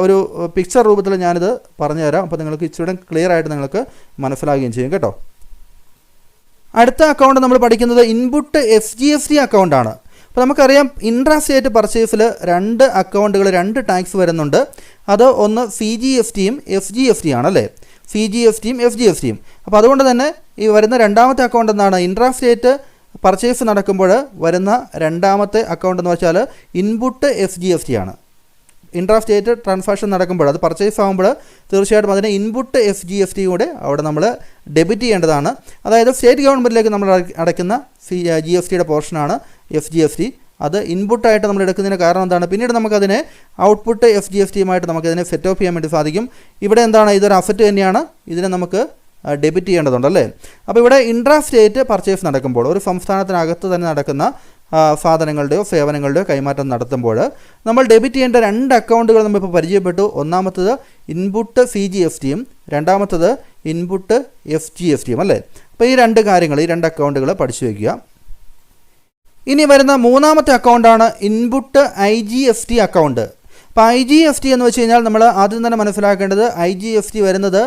A: ഒരു പിക്ചർ രൂപത്തിൽ ഞാനിത് പറഞ്ഞു തരാം. അപ്പോൾ നിങ്ങൾക്ക് ഇച്ചിരി ക്ലിയർ ആയിട്ട് നിങ്ങൾക്ക് മനസ്സിലാകുകയും ചെയ്യും കേട്ടോ. അടുത്ത അക്കൗണ്ട് നമ്മൾ പഠിക്കുന്നത് ഇൻപുട്ട് SGST അക്കൗണ്ടാണ്. അപ്പോൾ നമുക്കറിയാം ഇൻട്രാ സ്റ്റേറ്റ് പർച്ചേസിൽ രണ്ട് അക്കൗണ്ടുകൾ, രണ്ട് ടാക്സ് വരുന്നുണ്ട്. അത് ഒന്ന് CGSTയും FGSTയും ആണല്ലേ? CGSTയും FGSTയും. അപ്പോൾ അതുകൊണ്ട് തന്നെ ഈ വരുന്ന രണ്ടാമത്തെ അക്കൗണ്ട് എന്താണ്? ഇൻട്രാ സ്റ്റേറ്റ് പർച്ചേസ് നടക്കുമ്പോൾ വരുന്ന രണ്ടാമത്തെ അക്കൗണ്ട് എന്ന് വെച്ചാൽ ഇൻപുട്ട് SGST ആണ്. ഇൻട്രാ സ്റ്റേറ്റ് ട്രാൻസാക്ഷൻ നടക്കുമ്പോൾ, അത് പർച്ചേസ് ആകുമ്പോൾ തീർച്ചയായിട്ടും അതിന് ഇൻപുട്ട് SGST കൂടെ അവിടെ നമ്മൾ ഡെബിറ്റ് ചെയ്യേണ്ടതാണ്. അതായത് സ്റ്റേറ്റ് ഗവൺമെൻറ്റിലേക്ക് നമ്മൾ അടയ്ക്കുന്ന GSTയുടെ പോർഷനാണ് FGST. അത് ഇൻപുട്ടായിട്ട് നമ്മൾ എടുക്കുന്നതിന് കാരണം എന്താണ്? പിന്നീട് നമുക്കതിനെ ഔട്ട്പുട്ട് FGSTയുമായിട്ട് നമുക്കതിനെ സെറ്റ് ഓഫ് ചെയ്യാൻ വേണ്ടി സാധിക്കും. ഇവിടെ എന്താണ്? ഇതൊരു അസറ്റ് തന്നെയാണ്. ഇതിനെ നമുക്ക് ഡെബിറ്റ് ചെയ്യേണ്ടതുണ്ടല്ലേ? അപ്പോൾ ഇവിടെ ഇൻട്രാ സ്റ്റേറ്റ് പർച്ചേസ് നടക്കുമ്പോൾ, ഒരു സംസ്ഥാനത്തിനകത്ത് തന്നെ നടക്കുന്ന സാധനങ്ങളുടെയോ സേവനങ്ങളുടെയോ കൈമാറ്റം നടത്തുമ്പോൾ നമ്മൾ ഡെബിറ്റ് ചെയ്യേണ്ട രണ്ട് അക്കൗണ്ടുകൾ നമ്മളിപ്പോൾ പരിചയപ്പെട്ടു. ഒന്നാമത്തത് ഇൻപുട്ട് CGSTയും രണ്ടാമത്തത് ഇൻപുട്ട് FGSTയും അല്ലേ? അപ്പോൾ ഈ രണ്ട് കാര്യങ്ങൾ, ഈ രണ്ട് അക്കൗണ്ടുകൾ പഠിച്ചു വയ്ക്കുക. ഇനി വരുന്ന മൂന്നാമത്തെ അക്കൗണ്ടാണ് ഇൻപുട്ട് IGST അക്കൗണ്ട്. അപ്പോൾ IGST എന്ന് വെച്ച് കഴിഞ്ഞാൽ നമ്മൾ ആദ്യം തന്നെ മനസ്സിലാക്കേണ്ടത് IGST വരുന്നത്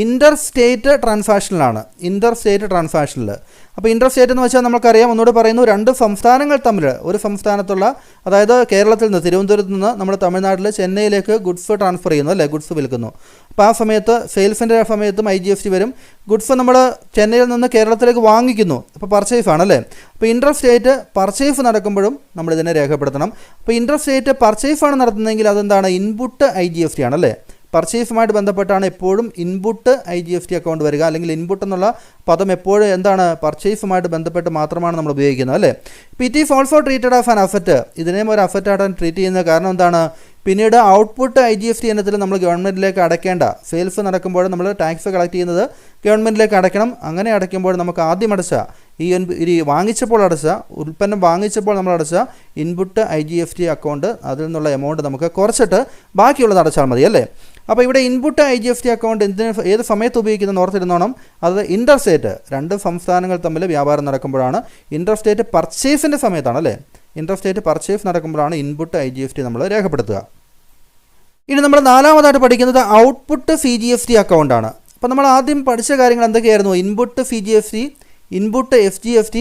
A: ഇൻ്റർ സ്റ്റേറ്റ് ട്രാൻസാക്ഷനിലാണ്. ഇൻ്റർ സ്റ്റേറ്റ് ട്രാൻസാക്ഷനിൽ. അപ്പോൾ ഇൻ്റർ സ്റ്റേറ്റ് എന്ന് വെച്ചാൽ നമുക്കറിയാം, ഒന്നുകൂടെ പറയുന്നു, രണ്ട് സംസ്ഥാനങ്ങൾ തമ്മിൽ, ഒരു സംസ്ഥാനത്തുള്ള, അതായത് കേരളത്തിൽ നിന്ന്, തിരുവനന്തപുരത്ത് നിന്ന് നമ്മൾ തമിഴ്നാട്ടിൽ ചെന്നൈയിലേക്ക് ഗുഡ്സ് ട്രാൻസ്ഫർ ചെയ്യുന്നു അല്ലേ? ഗുഡ്സ് വിൽക്കുന്നു. അപ്പോൾ ആ സമയത്ത് സെയിൽസിൻ്റെ സമയത്തും IGST വരും. ഗുഡ്സ് നമ്മൾ ചെന്നൈയിൽ നിന്ന് കേരളത്തിലേക്ക് വാങ്ങിക്കുന്നു. അപ്പോൾ പർച്ചേസ് ആണല്ലേ? അപ്പോൾ ഇൻ്റർ സ്റ്റേറ്റ് പർച്ചേസ് നടക്കുമ്പോഴും നമ്മളിതിനെ രേഖപ്പെടുത്തണം. അപ്പോൾ ഇൻ്റർ സ്റ്റേറ്റ് പർച്ചേസാണ് നടത്തുന്നതെങ്കിൽ അതെന്താണ്? ഇൻപുട്ട് IGST ആണല്ലേ? പർച്ചേസുമായിട്ട് ബന്ധപ്പെട്ടാണ് എപ്പോഴും ഇൻപുട്ട് IGST അക്കൗണ്ട് വരിക. അല്ലെങ്കിൽ ഇൻപുട്ട് എന്നുള്ള പദം എപ്പോഴും എന്താണ്? പർച്ചേസുമായിട്ട് ബന്ധപ്പെട്ട് മാത്രമാണ് നമ്മൾ ഉപയോഗിക്കുന്നത് അല്ലേ? It is also treated as an asset. ഇതിനെയും ഒരു അസറ്റായിട്ടാണ് ട്രീറ്റ് ചെയ്യുന്നത്. കാരണം എന്താണ്? പിന്നീട് ഔട്ട്പുട്ട് IGST ഇനത്തിൽ നമ്മൾ ഗവൺമെൻറ്റിലേക്ക് അടയ്ക്കേണ്ട, സെയിൽസ് നടക്കുമ്പോൾ നമ്മൾ ടാക്സ് കളക്ട് ചെയ്യുന്നത് ഗവൺമെൻറ്റിലേക്ക് അടയ്ക്കണം. അങ്ങനെ അടയ്ക്കുമ്പോൾ നമുക്ക് ആദ്യം അടച്ച ഈ വാങ്ങിച്ചപ്പോൾ അടച്ച, ഉൽപ്പന്നം വാങ്ങിച്ചപ്പോൾ നമ്മൾ അടച്ച ഇൻപുട്ട് IGST അക്കൗണ്ട്, അതിൽ നിന്നുള്ള എമൗണ്ട് നമുക്ക് കുറച്ചിട്ട് ബാക്കിയുള്ളത് അടച്ചാൽ മതി അല്ലേ? അപ്പോൾ ഇവിടെ ഇൻപുട്ട് IGST അക്കൗണ്ട് ഏത് സമയത്ത് ഉപയോഗിക്കുന്നത് ഓർത്തിരുന്നോണം. അത് ഇൻ്റർ സ്റ്റേറ്റ്, രണ്ട് സംസ്ഥാനങ്ങൾ തമ്മിൽ വ്യാപാരം നടക്കുമ്പോഴാണ്. ഇൻ്റർ സ്റ്റേറ്റ് പർച്ചേസിൻ്റെ സമയത്താണ് അല്ലേ? ഇൻ്റർ സ്റ്റേറ്റ് പർച്ചേസ് നടക്കുമ്പോഴാണ് ഇൻപുട്ട് IGST നമ്മൾ രേഖപ്പെടുത്തുക. ഇനി നമ്മൾ നാലാമതായിട്ട് പഠിക്കുന്നത് ഔട്ട്പുട്ട് CGST അക്കൗണ്ടാണ്. അപ്പോൾ നമ്മൾ ആദ്യം പഠിച്ച കാര്യങ്ങൾ എന്തൊക്കെയായിരുന്നു? Input CGST, input FGST,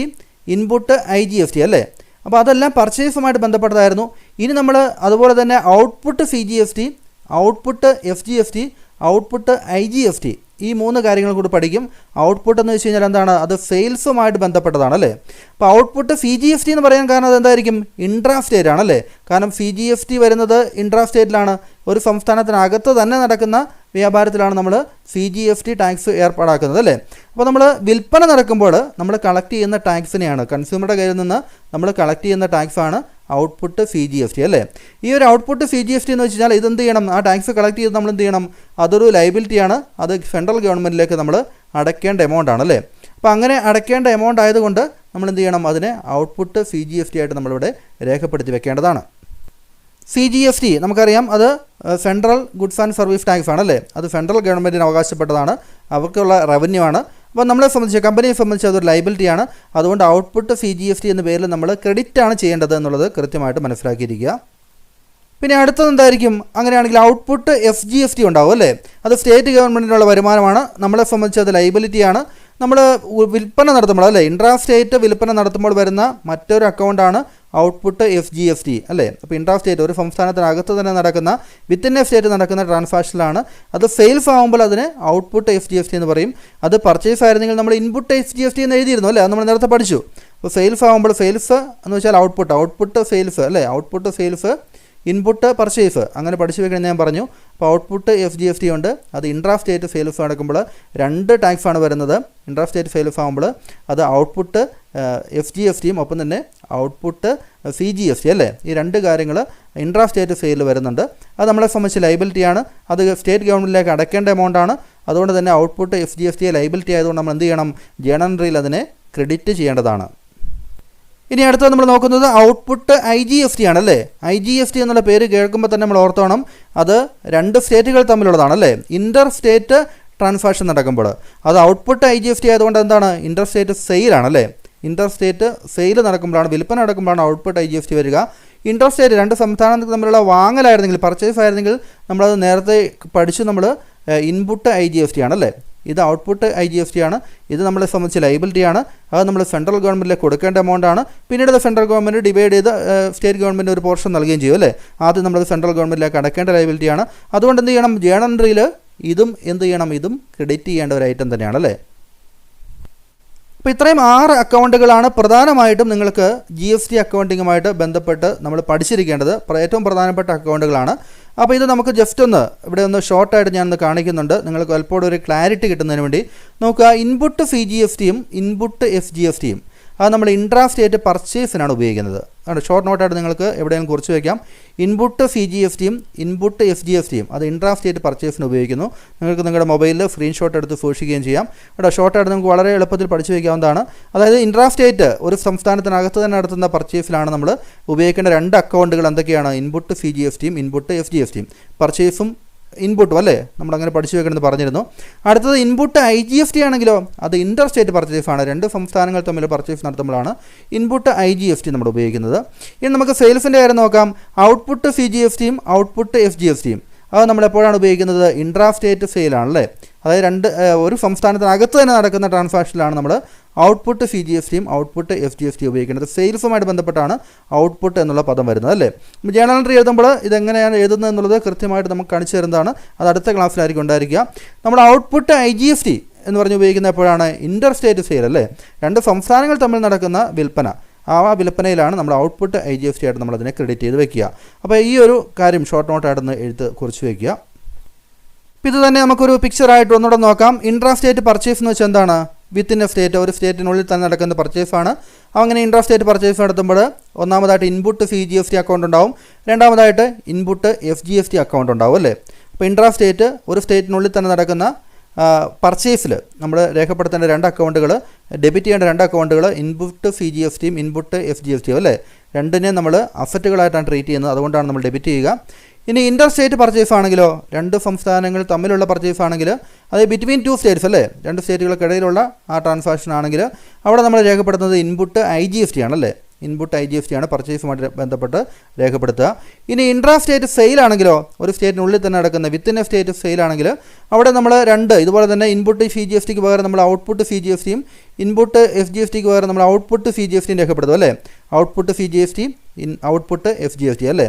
A: input IGST അല്ലേ? അപ്പോൾ അതെല്ലാം പർച്ചേസുമായിട്ട് ബന്ധപ്പെട്ടതായിരുന്നു. ഇനി നമ്മൾ അതുപോലെ തന്നെ output CGST, output FGST, output IGST ഈ 3 കാര്യങ്ങൾ കൂടി പഠിക്കും. ഔട്ട്പുട്ട് എന്ന് വെച്ച് കഴിഞ്ഞാൽ എന്താണ്? അത് സെയിൽസുമായിട്ട് ബന്ധപ്പെട്ടതാണ് അല്ലേ? അപ്പോൾ ഔട്ട്പുട്ട് CGST എന്ന് പറയാൻ കാരണം അത് എന്തായിരിക്കും? ഇൻട്രാ സ്റ്റേറ്റ് ആണല്ലേ? കാരണം CGST വരുന്നത് ഇൻട്രാ സ്റ്റേറ്റിലാണ്. ഒരു സംസ്ഥാനത്തിനകത്ത് തന്നെ നടക്കുന്ന വ്യാപാരത്തിലാണ് നമ്മൾ CGST ടാക്സ് ഏർപ്പാടാക്കുന്നത് അല്ലേ? അപ്പോൾ നമ്മൾ വിൽപ്പന നടക്കുമ്പോൾ നമ്മൾ കളക്ട് ചെയ്യുന്ന ടാക്സിനെയാണ്, കൺസ്യൂമറുടെ കയ്യിൽ നിന്ന് നമ്മൾ കളക്ട് ചെയ്യുന്ന ടാക്സാണ് ഔട്ട്പുട്ട് CGST അല്ലേ? ഈ ഒരു ഔട്ട്പുട്ട് CGST എന്ന് വെച്ച് കഴിഞ്ഞാൽ ഇതെന്ത് ചെയ്യണം? ആ ടാക്സ് കളക്ട് ചെയ്ത് നമ്മൾ എന്ത് ചെയ്യണം? അതൊരു ലയബിലിറ്റിയാണ്. അത് സെൻട്രൽ ഗവൺമെൻറ്റിലേക്ക് നമ്മൾ അടയ്ക്കേണ്ട എമൗണ്ട് ആണല്ലേ? അപ്പോൾ അങ്ങനെ അടയ്ക്കേണ്ട എമൗണ്ട് ആയതുകൊണ്ട് നമ്മൾ എന്ത് ചെയ്യണം? അതിനെ ഔട്ട്പുട്ട് CGST ആയിട്ട് നമ്മളിവിടെ രേഖപ്പെടുത്തി വെക്കേണ്ടതാണ്. CGST നമുക്കറിയാം, അത് central goods and service tax ആണല്ലേ? അത് സെൻട്രൽ ഗവൺമെൻറ്റിന് അവകാശപ്പെട്ടതാണ്, അവർക്കുള്ള റവന്യൂ ആണ്. അപ്പോൾ നമ്മളെ സംബന്ധിച്ച്, കമ്പനിയെ സംബന്ധിച്ച് അതൊരു ലയബിലിറ്റിയാണ്. അതുകൊണ്ട് ഔട്ട്പുട്ട് CGST എന്ന പേരിൽ നമ്മൾ ക്രെഡിറ്റ് ആണ് ചെയ്യേണ്ടത് എന്നുള്ളത് കൃത്യമായിട്ട് മനസ്സിലാക്കിയിരിക്കുക. പിന്നെ അടുത്തത് എന്തായിരിക്കും? അങ്ങനെയാണെങ്കിൽ ഔട്ട്പുട്ട് FGST ഉണ്ടാവും അല്ലേ? അത് സ്റ്റേറ്റ് ഗവൺമെൻറ്റിനുള്ള വരുമാനമാണ്. നമ്മളെ സംബന്ധിച്ച് അത് ലയബിലിറ്റിയാണ്. നമ്മൾ വിൽപ്പന നടത്തുമ്പോൾ അല്ലേ, ഇൻട്രാ സ്റ്റേറ്റ് വിൽപ്പന നടത്തുമ്പോൾ വരുന്ന മറ്റൊരു അക്കൗണ്ടാണ് ഔട്ട്പുട്ട് FGST അല്ലേ? അപ്പോൾ ഇൻട്രാ സ്റ്റേറ്റ് ഒരു സംസ്ഥാനത്തിനകത്ത് തന്നെ നടക്കുന്ന, വിത്തിൻ എ സ്റ്റേറ്റ് നടക്കുന്ന ട്രാൻസാക്ഷനിലാണ്. അത് സെയിൽസ് ആകുമ്പോൾ അതിന് ഔട്ട്പുട്ട് FGST എന്ന് പറയും. അത് പർച്ചേസ് ആയിരുന്നെങ്കിൽ നമ്മൾ ഇൻപുട്ട് FGST എന്ന് എഴുതിയിരുന്നു അല്ലേ? അത് നമ്മൾ നേരത്തെ പഠിച്ചു. അപ്പോൾ സെയിൽസ് ആകുമ്പോൾ, സെയിൽസ് എന്ന് വെച്ചാൽ ഔട്ട്പുട്ട് സെയിൽസ് അല്ലേ? ഔട്ട്പുട്ട് സെയിൽസ്, ഇൻപുട്ട് പർച്ചേസ്, അങ്ങനെ പഠിച്ചു വെക്കണം ഞാൻ പറഞ്ഞു. അപ്പോൾ ഔട്ട്പുട്ട് FGST ഉണ്ട്. അത് ഇൻട്രാ സ്റ്റേറ്റ് സെയിൽസ് നടക്കുമ്പോൾ 2 ടാക്സാണ് വരുന്നത്. ഇൻട്രാ സ്റ്റേറ്റ് സെയിൽസ് ആകുമ്പോൾ അത് ഔട്ട്പുട്ട് FGSTയും ഒപ്പം തന്നെ ഔട്ട്പുട്ട് CGST അല്ലേ? ഈ 2 കാര്യങ്ങൾ ഇൻട്രാ സ്റ്റേറ്റ് സെയിൽ വരുന്നുണ്ട്. അത് നമ്മളെ സംബന്ധിച്ച് ലയബിലിറ്റിയാണ്. അത് സ്റ്റേറ്റ് ഗവൺമെൻറ്റിലേക്ക് അടയ്ക്കേണ്ട എമൗണ്ടാണ്. അതുകൊണ്ട് തന്നെ ഔട്ട്പുട്ട് FGST ലയബിലിറ്റി ആയതുകൊണ്ട് നമ്മൾ എന്ത് ചെയ്യണം? ജേണൽ എൻട്രിയിൽ അതിനെ ക്രെഡിറ്റ് ചെയ്യേണ്ടതാണ്. ഇനി അടുത്തത് നമ്മൾ നോക്കുന്നത് ഔട്ട്പുട്ട് IGST ആണല്ലേ? IGST എന്നുള്ള പേര് കേൾക്കുമ്പോൾ തന്നെ നമ്മൾ ഓർത്തോണം, അത് 2 സ്റ്റേറ്റുകൾ തമ്മിലുള്ളതാണല്ലേ? ഇൻ്റർ സ്റ്റേറ്റ് ട്രാൻസാക്ഷൻ നടക്കുമ്പോൾ അത് ഔട്ട്പുട്ട് IGST ആയതുകൊണ്ട് എന്താണ്? ഇൻ്റർ സ്റ്റേറ്റ് സെയിലാണല്ലേ? ഇൻ്റർ സ്റ്റേറ്റ് സെയിൽ നടക്കുമ്പോഴാണ്, വിൽപ്പന നടക്കുമ്പോഴാണ് ഔട്ട്പുട്ട് IGST വരിക. ഇൻ്റർ സ്റ്റേറ്റ് 2 സംസ്ഥാനങ്ങൾക്ക് തമ്മിലുള്ള വാങ്ങലായിരുന്നെങ്കിൽ, പർച്ചേസ് ആയിരുന്നെങ്കിൽ നമ്മളത് നേരത്തെ പഠിച്ചു, നമ്മൾ ഇൻപുട്ട് IGST ആണല്ലേ? ഇത് ഔട്ട്പുട്ട് IGST ആണ്. ഇത് നമ്മളെ സംബന്ധിച്ച് ലയബിലിറ്റിയാണ്. അത് നമ്മൾ സെൻട്രൽ ഗവൺമെൻറ്റിലേക്ക് കൊടുക്കേണ്ട എമൗണ്ടാണ്. പിന്നീട് സെൻട്രൽ ഗവൺമെൻറ് ഡിവൈഡ് ചെയ്ത് സ്റ്റേറ്റ് ഗവൺമെൻറ് ഒരു പോർഷൻ നൽകുകയും ചെയ്യും അല്ലേ? ആദ്യം നമ്മളത് സെൻട്രൽ ഗവൺമെൻറ്റിലേക്ക് അടയ്ക്കേണ്ട ലയബിലിറ്റിയാണ്. അതുകൊണ്ട് എന്ത് ചെയ്യണം? ജേണൽ എൻട്രിയിൽ ഇതും എന്ത് ചെയ്യണം? ഇതും ക്രെഡിറ്റ് ചെയ്യേണ്ട ഒരു ഐറ്റം തന്നെയാണല്ലേ? അപ്പോൾ ഇത്രയും 6 അക്കൗണ്ടുകളാണ് പ്രധാനമായിട്ടും നിങ്ങൾക്ക് GST അക്കൗണ്ടിങ്ങുമായിട്ട് ബന്ധപ്പെട്ട് നമ്മൾ പഠിച്ചിരിക്കേണ്ടത്. ഏറ്റവും പ്രധാനപ്പെട്ട അക്കൗണ്ടുകളാണ്. അപ്പോൾ ഇത് നമുക്ക് ജസ്റ്റ് ഒന്ന് ഇവിടെ ഒന്ന് ഷോർട്ടായിട്ട് ഞാനൊന്ന് കാണിക്കുന്നുണ്ട്, നിങ്ങൾക്ക് അല്പം ഒരു ക്ലാരിറ്റി കിട്ടുന്നതിന് വേണ്ടി. നോക്കുക, ഇൻപുട്ട് CGSTയും ഇൻപുട്ട് FGSTയും അത് നമ്മൾ ഇൻട്രാ സ്റ്റേറ്റ് പർച്ചേസിനാണ് ഉപയോഗിക്കുന്നത്. അതുകൊണ്ട് ഷോർട്ട് നോട്ടായിട്ട് നിങ്ങൾക്ക് എവിടെയെങ്കിലും കുറിച്ച് വയ്ക്കാം. ഇൻപുട്ട് CGSTയും ഇൻപുട്ട് FGSTയും അത് ഇൻട്രാ സ്റ്റേറ്റ് പർച്ചേസിന് ഉപയോഗിക്കുന്നു. നിങ്ങൾക്ക് നിങ്ങളുടെ മൊബൈലിൽ സ്ക്രീൻഷോട്ട് എടുത്ത് സൂക്ഷിക്കുകയും ചെയ്യാം. കേട്ടോ, ഷോർട്ടായിട്ട് നമുക്ക് വളരെ എളുപ്പത്തിൽ പഠിച്ചു വയ്ക്കാവുന്നതാണ്. അതായത് ഇൻട്രാ സ്റ്റേറ്റ് ഒരു സംസ്ഥാനത്തിനകത്ത് തന്നെ നടത്തുന്ന പർച്ചേസിലാണ് നമ്മൾ ഉപയോഗിക്കേണ്ട 2 അക്കൗണ്ടുകൾ എന്തൊക്കെയാണ്? Input CGSTയും input FGSTയും. പർച്ചേസും ഇൻപുട്ടും അല്ലേ? നമ്മളങ്ങനെ പഠിച്ചു വെക്കണമെന്ന് പറഞ്ഞിരുന്നു. അടുത്തത് ഇൻപുട്ട് IGST ആണെങ്കിലോ അത് ഇൻ്റർ സ്റ്റേറ്റ് പർച്ചേസാണ്. 2 സംസ്ഥാനങ്ങൾ തമ്മിൽ പർച്ചേസ് നടത്തുമ്പോഴാണ് ഇൻപുട്ട് IGST നമ്മൾ ഉപയോഗിക്കുന്നത്. ഇനി നമുക്ക് സെയിൽസിൻ്റെ കാര്യം നോക്കാം. ഔട്ട്പുട്ട് CGSTയും ഔട്ട്പുട്ട് FGSTയും അത് നമ്മളെപ്പോഴാണ് ഉപയോഗിക്കുന്നത്? ഇൻട്രാ സ്റ്റേറ്റ് സെയിലാണല്ലേ? അതായത് ഒരു സംസ്ഥാനത്തിനകത്ത് തന്നെ നടക്കുന്ന ട്രാൻസാക്ഷനിലാണ് നമ്മൾ ഔട്ട്പുട്ട് CGSTയും ഔട്ട്പുട്ട് FGST ഉപയോഗിക്കുന്നത്. സെയിൽസുമായിട്ട് ബന്ധപ്പെട്ടാണ് ഔട്ട്പുട്ട് എന്നുള്ള പദം വരുന്നത് അല്ലേ? ജേണൽ എൻട്രി എഴുതുമ്പോൾ ഇതെങ്ങനെയാണ് എഴുതുന്നത് എന്നുള്ളത് കൃത്യമായിട്ട് നമുക്ക് കാണിച്ചു തരുന്നതാണ്. അത് അടുത്ത ക്ലാസ്സിലായിരിക്കും ഉണ്ടായിരിക്കുക. നമ്മൾ ഔട്ട്പുട്ട് IGST എന്ന് പറഞ്ഞ് ഉപയോഗിക്കുന്ന എപ്പോഴാണ്? ഇൻ്റർ സ്റ്റേറ്റ് സെയിൽ അല്ലേ? 2 സംസ്ഥാനങ്ങൾ തമ്മിൽ നടക്കുന്ന വിൽപ്പന, ആ വിൽപ്പനയിലാണ് നമ്മൾ ഔട്ട്പുട്ട് IGST ആയിട്ട് നമ്മളതിനെ ക്രെഡിറ്റ് ചെയ്ത് വെക്കുക. അപ്പോൾ ഈ ഒരു കാര്യം ഷോർട്ട് നോട്ടായിട്ടൊന്ന് കുറിച്ച് വയ്ക്കുക. ഇത് തന്നെ നമുക്കൊരു പിക്ചറായിട്ട് ഒന്നുകൂടെ നോക്കാം. ഇൻട്രാ സ്റ്റേറ്റ് പർച്ചേസ് എന്ന് വെച്ചാൽ എന്താണ്? വിത്തിൻ എ സ്റ്റേറ്റ്, ഒരു സ്റ്റേറ്റിനുള്ളിൽ തന്നെ നടക്കുന്ന പർച്ചേസാണ്. അങ്ങനെ ഇൻട്രാ സ്റ്റേറ്റ് പർച്ചേസ് നടത്തുമ്പോൾ ഒന്നാമതായിട്ട് ഇൻപുട്ട് CGST അക്കൗണ്ട് ഉണ്ടാവും, രണ്ടാമതായിട്ട് ഇൻപുട്ട് FGST അക്കൗണ്ട് ഉണ്ടാവും അല്ലേ? അപ്പോൾ ഇൻട്രാ സ്റ്റേറ്റ് ഒരു സ്റ്റേറ്റിനുള്ളിൽ തന്നെ നടക്കുന്ന പർച്ചേസിൽ നമ്മൾ രേഖപ്പെടുത്തേണ്ട 2 അക്കൗണ്ടുകൾ, ഡെബിറ്റ് ചെയ്യേണ്ട 2 അക്കൗണ്ടുകൾ ഇൻപുട്ട് CGSTയും ഇൻപുട്ട് FGSTയും അല്ലേ? 2നെ നമ്മൾ അസറ്റുകളായിട്ടാണ് ട്രീറ്റ് ചെയ്യുന്നത്. അതുകൊണ്ടാണ് നമ്മൾ ഡെബിറ്റ് ചെയ്യുക. ഇനി ഇൻ്റർ സ്റ്റേറ്റ് പർച്ചേസ് ആണെങ്കിലോ 2 സംസ്ഥാനങ്ങൾ തമ്മിലുള്ള പർച്ചേസ് ആണെങ്കിൽ, അത് ബിറ്റ്വീൻ 2 സ്റ്റേറ്റ്സ് അല്ലേ? 2 സ്റ്റേറ്റുകൾക്കിടയിലുള്ള ആ ട്രാൻസാക്ഷൻ ആണെങ്കിൽ അവിടെ നമ്മൾ രേഖപ്പെടുത്തുന്നത് ഇൻപുട്ട് IGST ആണല്ലേ? ഇൻപുട്ട് IGST ആണ് പർച്ചേസുമായിട്ട് ബന്ധപ്പെട്ട് രേഖപ്പെടുത്തുക. ഇനി ഇൻട്രാ സ്റ്റേറ്റ് സെയിൽ ആണെങ്കിലോ, ഒരു സ്റ്റേറ്റിനുള്ളിൽ തന്നെ നടക്കുന്ന വിത്തിൻ എ സ്റ്റേറ്റ് സെയിൽ ആണെങ്കിൽ അവിടെ നമ്മൾ രണ്ട് ഇതുപോലെ തന്നെ ഇൻപുട്ട് CGSTക്ക് പകരം നമ്മൾ ഔട്ട്പുട്ട് CGSTയും ഇൻപുട്ട് FGSTക്ക് പകരം നമ്മൾ ഔട്ട്പുട്ട് CGSTയും രേഖപ്പെടുത്തും അല്ലേ. ഔട്ട്പുട്ട് CGST ഔട്ട്പുട്ട് FGST അല്ലേ.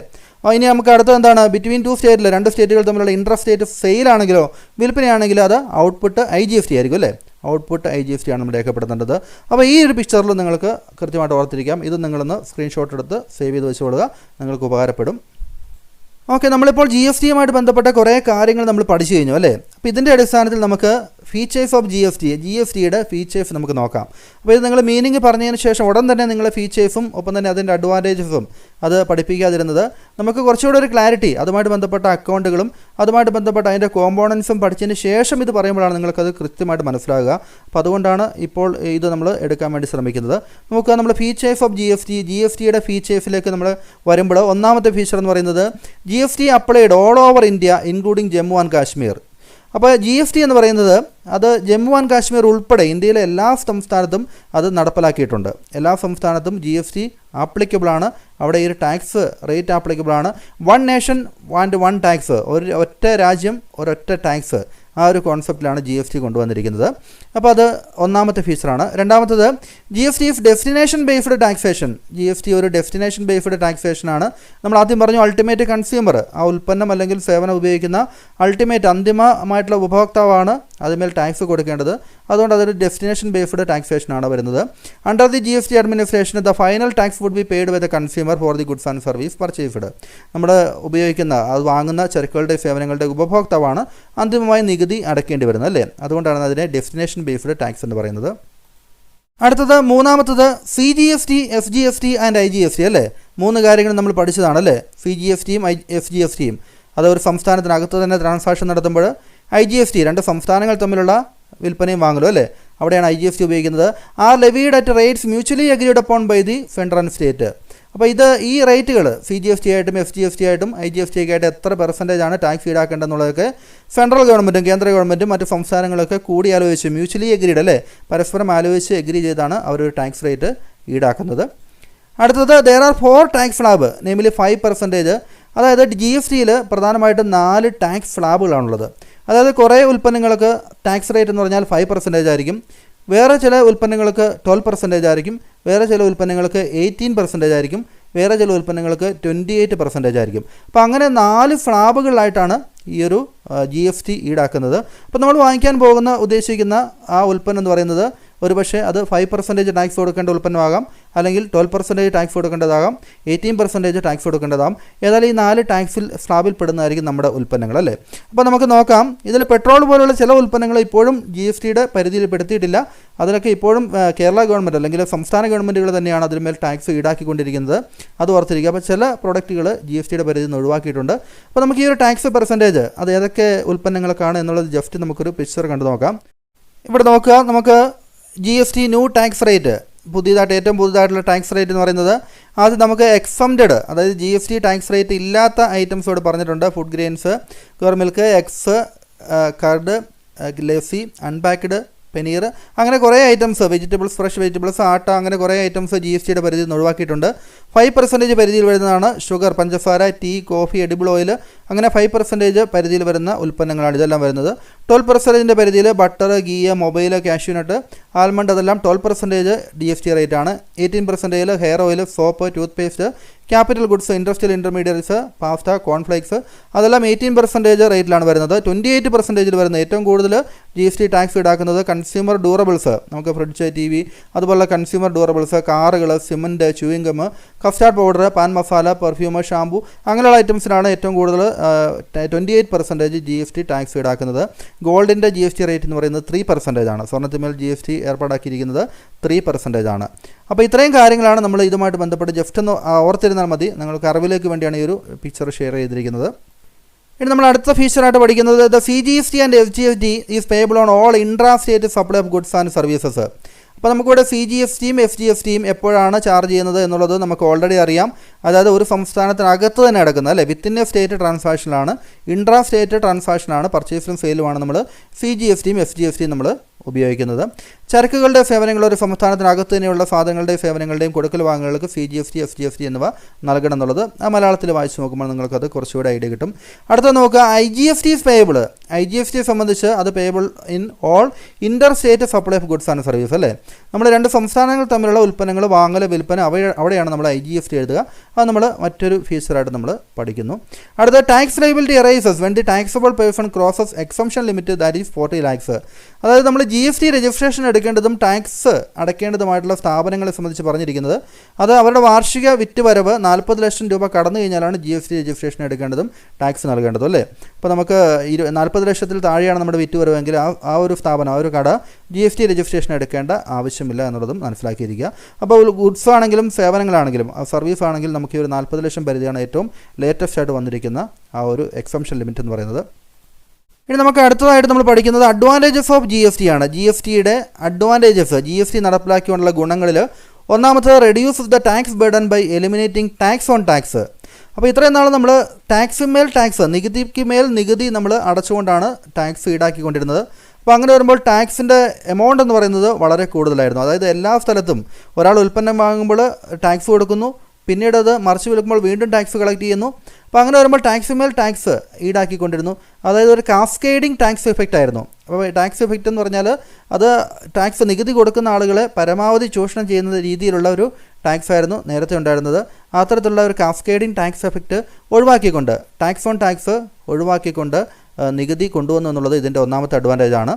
A: ഇനി നമുക്ക് അടുത്തത് എന്താണ്, ബിറ്റ്വീൻ ടു സ്റ്റേറ്റിൽ രണ്ട് സ്റ്റേറ്റുകൾ തമ്മിലുള്ള ഇൻട്രാ സ്റ്റേറ്റ് സെയിൽ ആണെങ്കിലോ വിൽപ്പനയാണെങ്കിലോ അത് ഔട്ട്പുട്ട് IGST ആയിരിക്കും അല്ലേ. ഔട്ട്പുട്ട് IGST ആണ് നമ്മൾ രേഖപ്പെടുത്തേണ്ടത്. അപ്പോൾ ഈ ഒരു പിക്ചറിൽ നിങ്ങൾക്ക് കൃത്യമായിട്ട് ഓർത്തിരിക്കാം. ഇത് നിങ്ങളൊന്ന് സ്ക്രീൻഷോട്ട് എടുത്ത് സേവ് ചെയ്ത് വെച്ചുകൊള്ളുക, നിങ്ങൾക്ക് ഉപകാരപ്പെടും. ഓക്കെ, നമ്മളിപ്പോൾ GSTയുമായിട്ട് ബന്ധപ്പെട്ട കുറേ കാര്യങ്ങൾ നമ്മൾ പഠിച്ചു കഴിഞ്ഞു അല്ലേ. അപ്പോൾ ഇതിൻ്റെ അടിസ്ഥാനത്തിൽ നമുക്ക് ഫീച്ചേഴ്സ് ഓഫ് GSTയുടെ ഫീച്ചേഴ്സ് നമുക്ക് നോക്കാം. അപ്പോൾ ഇത് നിങ്ങൾ മീനിങ് പറഞ്ഞതിന് ശേഷം ഉടൻ തന്നെ നിങ്ങൾ ഫീച്ചേഴ്സും ഒപ്പം തന്നെ അതിൻ്റെ അഡ്വാൻറ്റേജസും അത് പഠിപ്പിക്കാതിരുന്നത് നമുക്ക് കുറച്ചുകൂടെ ഒരു ക്ലാരിറ്റി, അതുമായിട്ട് ബന്ധപ്പെട്ട അക്കൗണ്ടുകളും അതുമായിട്ട് ബന്ധപ്പെട്ട അതിൻ്റെ കോമ്പോണൻസും പഠിച്ചതിന് ശേഷം ഇത് പറയുമ്പോഴാണ് നിങ്ങൾക്കത് കൃത്യമായിട്ട് മനസ്സിലാകുക. അപ്പോൾ അതുകൊണ്ടാണ് ഇപ്പോൾ ഇത് നമ്മൾ എടുക്കാൻ വേണ്ടി ശ്രമിക്കുന്നത്. നമുക്ക് നമ്മൾ ഫീച്ചേഴ്സ് ഓഫ് GSTയുടെ ഫീച്ചേഴ്സിലേക്ക് നമ്മൾ വരുമ്പോൾ ഒന്നാമത്തെ ഫീച്ചർ എന്ന് പറയുന്നത് GST applied all over India including Jammu and Kashmir. അപ്പോൾ GST എന്ന് പറയുന്നത് അത് ജമ്മു ആൻഡ് കാശ്മീർ ഉൾപ്പെടെ ഇന്ത്യയിലെ എല്ലാ സംസ്ഥാനത്തും അത് നടപ്പിലാക്കിയിട്ടുണ്ട്. എല്ലാ സംസ്ഥാനത്തും GST ആപ്ലിക്കബിളാണ്. അവിടെ ഈ ഒരു ടാക്സ് റേറ്റ് ആപ്ലിക്കബിളാണ്. One nation and one tax, ഒറ്റ രാജ്യം ഒരൊറ്റ ടാക്സ്, ആ ഒരു കോൺസെപ്റ്റിലാണ് GST കൊണ്ടുവന്നിരിക്കുന്നത്. അപ്പോൾ അത് ഒന്നാമത്തെ ഫീച്ചറാണ്. രണ്ടാമത്തത് GST is destination based taxation. GST ഒരു ഡെസ്റ്റിനേഷൻ ബേസ്ഡ് ടാക്സേഷനാണ്. നമ്മൾ ആദ്യം പറഞ്ഞു അൾട്ടിമേറ്റ് കൺസ്യൂമർ, ആ ഉൽപ്പന്നം അല്ലെങ്കിൽ സേവനം ഉപയോഗിക്കുന്ന അൾട്ടിമേറ്റ് അന്തിമമായിട്ടുള്ള ഉപഭോക്താവാണ് അതിന്മേൽ ടാക്സ് കൊടുക്കേണ്ടത്. അതുകൊണ്ട് അതൊരു ഡെസ്റ്റിനേഷൻ ബേസ്ഡ് ടാക്സേഷനാണ് വരുന്നത്. Under the GST administration the final tax would be paid by the consumer for the goods and service purchased. നമ്മൾ ഉപയോഗിക്കുന്ന അത് വാങ്ങുന്ന ചരക്കുകളുടെ സേവനങ്ങളുടെ ഉപഭോക്താവാണ് അന്തിമമായി നികുതി അടയ്ക്കേണ്ടി വരുന്നത് അല്ലേ. അതുകൊണ്ടാണ് അതിനെ ഡെസ്റ്റിനേഷൻ ബേസ്ഡ് ടാക്സ് എന്ന് പറയുന്നത്. അടുത്തത് മൂന്നാമത്തത് CGST, FGST ആൻഡ് IGST അല്ലേ. മൂന്ന് കാര്യങ്ങൾ നമ്മൾ പഠിച്ചതാണല്ലേ. CGSTയും FGSTയും അത് ഒരു സംസ്ഥാനത്തിനകത്ത് തന്നെ ട്രാൻസാക്ഷൻ നടത്തുമ്പോൾ, IGST രണ്ട് സംസ്ഥാനങ്ങൾ തമ്മിലുള്ള വിൽപ്പനയും വാങ്ങലും അല്ലേ, അവിടെയാണ് IGST ഉപയോഗിക്കുന്നത്. Are levied at rates mutually agreed upon by the central and state. അപ്പോൾ ഈ റേറ്റുകൾ CGST ആയിട്ടും FGST ആയിട്ടും IGST ഒക്കെ ആയിട്ട് എത്ര പെർസെൻറ്റേജാണ് ടാക്സ് ഈടാക്കേണ്ടതെന്നുള്ളതൊക്കെ സെൻട്രൽ ഗവൺമെൻറ്റും കേന്ദ്ര ഗവൺമെൻറ്റും മറ്റ് സംസ്ഥാനങ്ങളൊക്കെ കൂടി ആലോചിച്ച് മ്യൂച്വലി അഗ്രീഡ് അല്ലേ, പരസ്പരം ആലോചിച്ച് എഗ്രി ചെയ്താണ് അവർ ടാക്സ് റേറ്റ് ഈടാക്കുന്നത്. അടുത്തത് there are 4 tax slab, namely 5%. അതായത് GSTയിൽ പ്രധാനമായിട്ടും 4 ടാക്സ് സ്ലാബുകളാണുള്ളത്. അതായത് കുറേ ഉൽപ്പന്നങ്ങൾക്ക് ടാക്സ് റേറ്റ് എന്ന് പറഞ്ഞാൽ 5% ആയിരിക്കും, വേറെ ചില ഉൽപ്പന്നങ്ങൾക്ക് 12% ആയിരിക്കും, വേറെ ചില ഉൽപ്പന്നങ്ങൾക്ക് 18% ആയിരിക്കും, വേറെ ചില ഉൽപ്പന്നങ്ങൾക്ക് 28% ആയിരിക്കും. അപ്പോൾ അങ്ങനെ 4 സ്ലാബുകളിലായിട്ടാണ് ഈ ഒരു GST ഈടാക്കുന്നത്. അപ്പോൾ നമ്മൾ വാങ്ങിക്കാൻ ഉദ്ദേശിക്കുന്ന ആ ഉൽപ്പന്നം എന്ന് പറയുന്നത് ഒരുപക്ഷെ അത് 5% ടാക്സ് കൊടുക്കേണ്ട ഉൽപ്പന്നമാകാം, അല്ലെങ്കിൽ 12% ടാക്സ് കൊടുക്കേണ്ടതാകാം, 18% ടാക്സ് കൊടുക്കേണ്ടതാകാം. ഏതായാലും ഈ 4 ടാക്സിൽ സ്ലാബിൽ പെടുന്നതായിരിക്കും നമ്മുടെ ഉൽപ്പന്നങ്ങൾ അല്ലേ. അപ്പോൾ നമുക്ക് നോക്കാം, ഇതിൽ പെട്രോൾ പോലുള്ള ചില ഉൽപ്പന്നങ്ങൾ ഇപ്പോഴും GSTയുടെ പരിധിയിൽ പെടുത്തിയിട്ടില്ല. അതിലൊക്കെ ഇപ്പോഴും കേരള ഗവൺമെൻറ് അല്ലെങ്കിൽ സംസ്ഥാന ഗവൺമെൻറ്റുകൾ തന്നെയാണ് അതിന്മേൽ ടാക്സ് ഈടാക്കിക്കൊണ്ടിരിക്കുന്നത്. അത് ഓർത്തിരിക്കുക. അപ്പോൾ ചില പ്രൊഡക്റ്റുകൾ GSTയുടെ പരിധിയിൽ നിന്ന് ഒഴിവാക്കിയിട്ടുണ്ട്. അപ്പോൾ നമുക്ക് ഈ ഒരു ടാക്സ് പെർസെൻറ്റേജ് അത് ഏതൊക്കെ ഉൽപ്പന്നങ്ങൾക്കാണ് എന്നുള്ളത് ജസ്റ്റ് നമുക്കൊരു പിക്ചർ കണ്ടു നോക്കാം. ഇവിടെ നോക്കുക, നമുക്ക് GST ന്യൂ ടാക്സ് റേറ്റ്, ഏറ്റവും പുതിയതായിട്ടുള്ള ടാക്സ് റേറ്റ് എന്ന് പറയുന്നത് അത് നമുക്ക് എക്സംപ്റ്റഡ്, അതായത് GST ടാക്സ് റേറ്റ് ഇല്ലാത്ത ഐറ്റംസോട് പറഞ്ഞിട്ടുണ്ട്. Food grains, pure milk, eggs, card, lassi, unpacked paneer, അങ്ങനെ കുറേ ഐറ്റംസ്, വെജിറ്റബിൾസ്, ഫ്രഷ് വെജിറ്റബിൾസ്, ആട്ട, അങ്ങനെ കുറേ ഐറ്റംസ് GSTയുടെ പരിധിയിൽ നിന്ന് ഒഴിവാക്കിയിട്ടുണ്ട്. 5% പരിധിയിൽ വരുന്നതാണ് ഷുഗർ, പഞ്ചസാര, ടീ, കോഫി, എഡിബിൾ ഓയിൽ, അങ്ങനെ 5% പരിധിയിൽ വരുന്ന ഉൽപ്പന്നങ്ങളാണ് ഇതെല്ലാം വരുന്നത്. 12% പരിധിയിൽ butter, ghee, mobile, cashew nut, almond, അതെല്ലാം 12% GST റേറ്റാണ്. 18% hair oil, soap, tooth paste, capital goods, industrial intermediates, pasta, cornflakes, അതെല്ലാം 18% റേറ്റിലാണ് വരുന്നത്. 28% വരുന്നത് ഏറ്റവും കൂടുതൽ GST ടാക്സ് ഈടാക്കുന്നത് കൺസ്യൂമർ ഡ്യൂറബിൾസ്, നമുക്ക് ഫ്രിഡ്ജ്, TV, അതുപോലെ കൺസ്യൂമർ ഡ്യൂറബിൾസ്, കാറുകൾ, cement, chewing gum, custard powder, pan masala, perfume, shampoo, അങ്ങനെയുള്ള ഐറ്റംസിനാണ് ഏറ്റവും കൂടുതൽ 28% GST ടാക്സ് ഈടാക്കുന്നത്. ഗോൾഡിൻ്റെ GST റേറ്റ് എന്ന് പറയുന്നത് 3% ആണ്. സ്വർണ്ണത്തിന്മേൽ GST ഏർപ്പാടാക്കിയിരിക്കുന്നത് 3% ആണ്. അപ്പോൾ ഇത്രയും കാര്യങ്ങളാണ് നമ്മൾ ഇതുമായിട്ട് ബന്ധപ്പെട്ട് ജസ്റ്റ് ഒന്ന് ഓർത്തിരുന്നാൽ മതി. നിങ്ങൾക്ക് അറിവിലേക്ക് വേണ്ടിയാണ് ഈ ഒരു പിക്ചർ ഷെയർ ചെയ്തിരിക്കുന്നത്. ഇനി നമ്മൾ അടുത്ത ഫീച്ചറായിട്ട് പഠിക്കുന്നത് the CGST and FGST is payable on all intra state supply of goods and services. അപ്പോൾ നമുക്കിവിടെ CGSTയും FGSTയും എപ്പോഴാണ് ചാർജ് ചെയ്യുന്നത് എന്നുള്ളത് നമുക്ക് ഓൾറെഡി അറിയാം. അതായത് ഒരു സംസ്ഥാനത്തിനകത്ത് തന്നെ നടക്കുന്നത് അല്ലേ, വിത്തിൻ എ സ്റ്റേറ്റ് ട്രാൻസാക്ഷനാണ്, ഇൻട്രാ സ്റ്റേറ്റ് ട്രാൻസാക്ഷനാണ്, പർച്ചേസിലും സെയിലുമാണ് നമ്മൾ CGSTയും FGSTയും നമ്മൾ ഉപയോഗിക്കുന്നത്. ചരക്കുകളുടെ സേവനങ്ങൾ ഒരു സംസ്ഥാനത്തിനകത്ത് തന്നെയുള്ള സാധനങ്ങളുടെയും സേവനങ്ങളുടെയും കൊടുക്കൽ വാങ്ങലുകൾക്ക് CGST FGST എന്നിവ നൽകണം എന്നുള്ളത് മലയാളത്തിൽ വായിച്ച് നോക്കുമ്പോൾ നിങ്ങൾക്കത് കുറച്ചുകൂടെ ഐഡിയ കിട്ടും. അടുത്ത നോക്കുക, IGST ഈസ് പേയബിൾ. IGST സംബന്ധിച്ച് അത് payable in all inter state supply of goods and service അല്ലേ. നമ്മൾ രണ്ട് സംസ്ഥാനങ്ങൾ തമ്മിലുള്ള ഉൽപ്പന്നങ്ങൾ വാങ്ങൽ വിൽപ്പന അവിടെയാണ് നമ്മൾ IGST എഴുതുക. അത് നമ്മൾ മറ്റൊരു ഫീച്ചറായിട്ട് നമ്മൾ പഠിക്കുന്നു. അടുത്ത tax liability arises when the taxable person crosses exemption limit that is 40 lakhs. അതായത് നമ്മൾ GST രജിസ്ട്രേഷൻ എടുക്കേണ്ടതും ടാക്സ് അടയ്ക്കേണ്ടതുമായിട്ടുള്ള സ്ഥാപനങ്ങളെ സംബന്ധിച്ച് പറഞ്ഞിരിക്കുന്നത് അത് അവരുടെ വാർഷിക വിറ്റുവരവ് 40 ലക്ഷം രൂപ കടന്നു കഴിഞ്ഞാലാണ് GST രജിസ്ട്രേഷൻ എടുക്കേണ്ടതും ടാക്സ് നൽകേണ്ടതും അല്ലേ. അപ്പോൾ നമുക്ക് 40 ലക്ഷത്തിൽ താഴെയാണ് നമ്മുടെ വിറ്റുവരവെങ്കിൽ ആ ഒരു സ്ഥാപനം, ആ ഒരു കട GST രജിസ്ട്രേഷൻ എടുക്കേണ്ട ആവശ്യമില്ല എന്നുള്ളതും മനസ്സിലാക്കിയിരിക്കുക. അപ്പോൾ ഗുഡ്സ് ആണെങ്കിലും സേവനങ്ങളാണെങ്കിലും സർവീസ് ആണെങ്കിലും നമുക്ക് ഈ ഒരു 40 ലക്ഷം പരിധിയാണ് ഏറ്റവും ലേറ്റസ്റ്റ് ആയിട്ട് വന്നിരിക്കുന്ന ആ ഒരു എക്സംഷൻ ലിമിറ്റ് എന്ന് പറയുന്നത്. ഇനി നമുക്ക് അടുത്തതായിട്ട് നമ്മൾ പഠിക്കുന്നത് അഡ്വാൻറ്റേജസ് ഓഫ് GST ആണ്. GSTയുടെ അഡ്വാൻറ്റേജസ്, GST നടപ്പിലാക്കിക്കൊണ്ടുള്ള ഗുണങ്ങളിൽ ഒന്നാമത്തെ reduce the tax burden by eliminating tax on tax. അപ്പോൾ ഇത്രയും നാൾ നമ്മൾ ടാക്സിന്മേൽ ടാക്സ്, നികുതിക്ക് മേൽ നികുതി നമ്മൾ അടച്ചുകൊണ്ടാണ് ടാക്സ് ഈടാക്കിക്കൊണ്ടിരുന്നത്. അപ്പോൾ അങ്ങനെ വരുമ്പോൾ ടാക്സിൻ്റെ എമൗണ്ട് എന്ന് പറയുന്നത് വളരെ കൂടുതലായിരുന്നു. അതായത് എല്ലാ സ്ഥലത്തും ഒരാൾ ഉൽപ്പന്നം വാങ്ങുമ്പോൾ ടാക്സ് കൊടുക്കുന്നു, പിന്നീട് അത് മറിച്ച് വിൽക്കുമ്പോൾ വീണ്ടും ടാക്സ് കളക്ട് ചെയ്യുന്നു. അപ്പോൾ അങ്ങനെ വരുമ്പോൾ ടാക്സിന്മേൽ ടാക്സ് ഈടാക്കിക്കൊണ്ടിരുന്നു. അതായത് ഒരു കാസ്കേഡിങ് ടാക്സ് എഫക്റ്റ് ആയിരുന്നു. അപ്പോൾ ടാക്സ് എഫക്റ്റ് എന്ന് പറഞ്ഞാൽ അത് ടാക്സ് നികുതി കൊടുക്കുന്ന ആളുകളെ പരമാവധി ചൂഷണം ചെയ്യുന്ന രീതിയിലുള്ള ഒരു ടാക്സ് ആയിരുന്നു നേരത്തെ ഉണ്ടായിരുന്നത്. അത്തരത്തിലുള്ള ഒരു കാസ്കേഡിങ് ടാക്സ് എഫക്റ്റ് ഒഴിവാക്കിക്കൊണ്ട്, ടാക്സ് ഓൺ ടാക്സ് ഒഴിവാക്കിക്കൊണ്ട് നികുതി കൊണ്ടുവന്നു എന്നുള്ളത് ഇതിൻ്റെ ഒന്നാമത്തെ അഡ്വാൻറ്റേജ് ആണ്.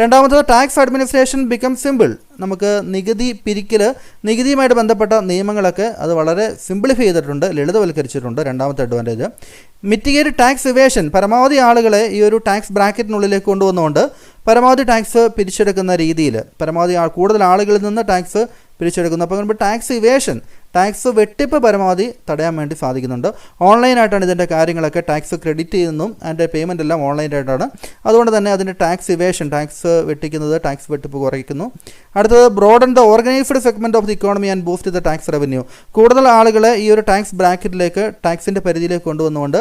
A: രണ്ടാമത്തത് ടാക്സ് അഡ്മിനിസ്ട്രേഷൻ ബിക്കം സിമ്പിൾ. നമുക്ക് നികുതി പിരിക്കൽ, നികുതിയുമായിട്ട് ബന്ധപ്പെട്ട നിയമങ്ങളൊക്കെ അത് വളരെ സിംപ്ലിഫൈ ചെയ്തിട്ടുണ്ട്, ലളിതവൽക്കരിച്ചിട്ടുണ്ട്. രണ്ടാമത്തെ അഡ്വാൻറ്റേജ് മിറ്റിഗേറ്റ് ടാക്സ് ഇവേഷൻ. പരമാവധി ആളുകളെ ഈ ഒരു ടാക്സ് ബ്രാക്കറ്റിനുള്ളിലേക്ക് കൊണ്ടുവന്നുകൊണ്ട് പരമാവധി ടാക്സ് പിരിച്ചെടുക്കുന്ന രീതിയിൽ പരമാവധി കൂടുതൽ ആളുകളിൽ നിന്ന് ടാക്സ് പിരിച്ചെടുക്കുന്നു. അപ്പോൾ ടാക്സ് ഇവേഷൻ, ടാക്സ് വെട്ടിപ്പ് പരമാവധി തടയാൻ വേണ്ടി സാധിക്കുന്നുണ്ട്. ഓൺലൈനായിട്ടാണ് ഇതിൻ്റെ കാര്യങ്ങളൊക്കെ, ടാക്സ് ക്രെഡിറ്റ് ചെയ്യുന്നതും അതിൻ്റെ പേയ്മെൻ്റ് എല്ലാം ഓൺലൈനായിട്ടാണ്. അതുകൊണ്ട് തന്നെ അതിൻ്റെ ടാക്സ് ഇവേഷൻ, ടാക്സ് വെട്ടിക്കുന്നത്, ടാക്സ് വെട്ടിപ്പ് കുറയ്ക്കുന്നു. അടുത്തത് broaden the organised segment of the economy and boost the tax revenue. കൂടുതൽ ആളുകളെ ഈ ഒരു ടാക്സ് ബ്രാക്കറ്റിലേക്ക്, ടാക്സിൻ്റെ പരിധിയിലേക്ക് കൊണ്ടുവന്നുകൊണ്ട്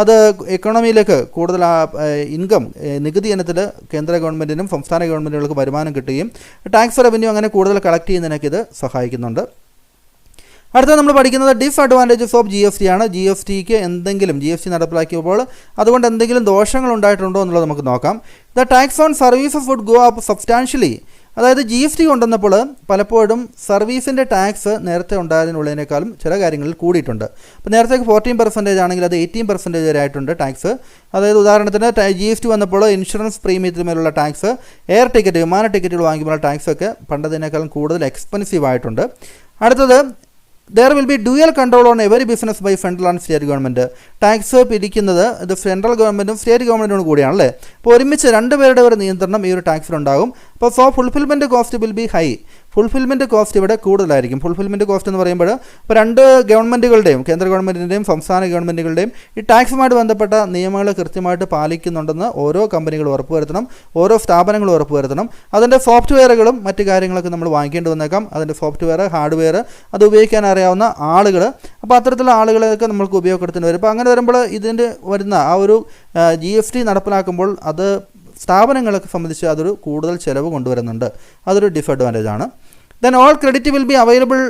A: അത് എക്കോണമിയിലേക്ക് കൂടുതൽ ഇൻകം, നികുതി ഇനത്തിൽ കേന്ദ്ര ഗവൺമെൻറ്റിനും സംസ്ഥാന ഗവൺമെൻറ്റുകൾക്ക് വരുമാനം കിട്ടുകയും ടാക്സ് റവന്യൂ അങ്ങനെ കൂടുതൽ കളക്ട് ചെയ്യുന്നതിനൊക്കെ ഇത് സഹായിക്കുന്നുണ്ട്. അടുത്ത നമ്മൾ പഠിക്കുന്നത് ഡിസ്അഡ്വാൻറ്റേജസ് ഓഫ് GST ആണ്. GSTക്ക് എന്തെങ്കിലും GST നടപ്പിലാക്കിയപ്പോൾ അതുകൊണ്ട് എന്തെങ്കിലും ദോഷങ്ങൾ ഉണ്ടായിട്ടുണ്ടോ എന്നുള്ളത് നമുക്ക് നോക്കാം. The tax on services would go up substantially. അതായത് GST കൊണ്ടുവന്നപ്പോൾ പലപ്പോഴും സർവീസിൻ്റെ ടാക്സ് നേരത്തെ ഉണ്ടായതിനുള്ളതിനേക്കാളും ചില കാര്യങ്ങളിൽ കൂടിയിട്ടുണ്ട്. അപ്പോൾ നേരത്തെ 14% ആണെങ്കിൽ അത് 18% വരെ ആയിട്ടുണ്ട് ടാക്സ്. അതായത് ഉദാഹരണത്തിന് GST വന്നപ്പോൾ ഇൻഷുറൻസ് പ്രീമിയത്തിന് മേലുള്ള ടാക്സ്, എയർ ടിക്കറ്റ്, വിമാന ടിക്കറ്റുകൾ വാങ്ങിക്കുമ്പോൾ ടാക്സൊക്കെ പണ്ടതിനേക്കാളും കൂടുതൽ എക്സ്പെൻസീവ് ആയിട്ടുണ്ട്. അടുത്തത് there will be dual control on every business by central and state government. Tax പിരിക്കുന്നത് ഇത് സെൻട്രൽ ഗവൺമെൻറ്റും സ്റ്റേറ്റ് ഗവൺമെൻറ്റും കൂടിയാണല്ലേ. അപ്പോൾ ഒരുമിച്ച് രണ്ടുപേരുടെ ഒരു നിയന്ത്രണം ഈ ഒരു ടാക്സിലുണ്ടാകും. അപ്പോൾ fulfilment cost will be high. Fulfilment cost ഇവിടെ കൂടുതലായിരിക്കും. ഫുൾഫിൽമെൻറ്റ് കോസ്റ്റ് എന്ന് പറയുമ്പോൾ ഇപ്പോൾ രണ്ട് ഗവൺമെൻറ്റുകളുടെയും, കേന്ദ്ര ഗവൺമെൻറ്റിൻ്റെയും സംസ്ഥാന ഗവൺമെൻറ്റുകളുടെയും ഈ ടാക്സുമായിട്ട് ബന്ധപ്പെട്ട നിയമങ്ങൾ കൃത്യമായിട്ട് പാലിക്കുന്നുണ്ടെന്ന് ഓരോ കമ്പനികളും ഉറപ്പുവരുത്തണം, ഓരോ സ്ഥാപനങ്ങളും ഉറപ്പുവരുത്തണം. അതിൻ്റെ സോഫ്റ്റ്വെയറുകളും മറ്റു കാര്യങ്ങളൊക്കെ നമ്മൾ വാങ്ങിക്കേണ്ടി വന്നേക്കാം. അതിൻ്റെ സോഫ്റ്റ്വെയർ, ഹാർഡ്വെയർ അത് ഉപയോഗിക്കാൻ അറിയാവുന്ന ആളുകൾ, അപ്പോൾ അത്തരത്തിലുള്ള ആളുകളെയൊക്കെ നമ്മൾക്ക് ഉപയോഗപ്പെടുത്തേണ്ടി വരും. അപ്പോൾ അങ്ങനെ വരുമ്പോൾ ഇതിൻ്റെ വരുന്ന ആ ഒരു GST നടപ്പിലാക്കുമ്പോൾ അത് സ്ഥാപനങ്ങളൊക്കെ സംബന്ധിച്ച് അതൊരു കൂടുതൽ ചിലവ് കൊണ്ടുവരുന്നുണ്ട്. അതൊരു ഡിസഡ്വാൻറ്റേജ് ആണ്. Then all credit will be available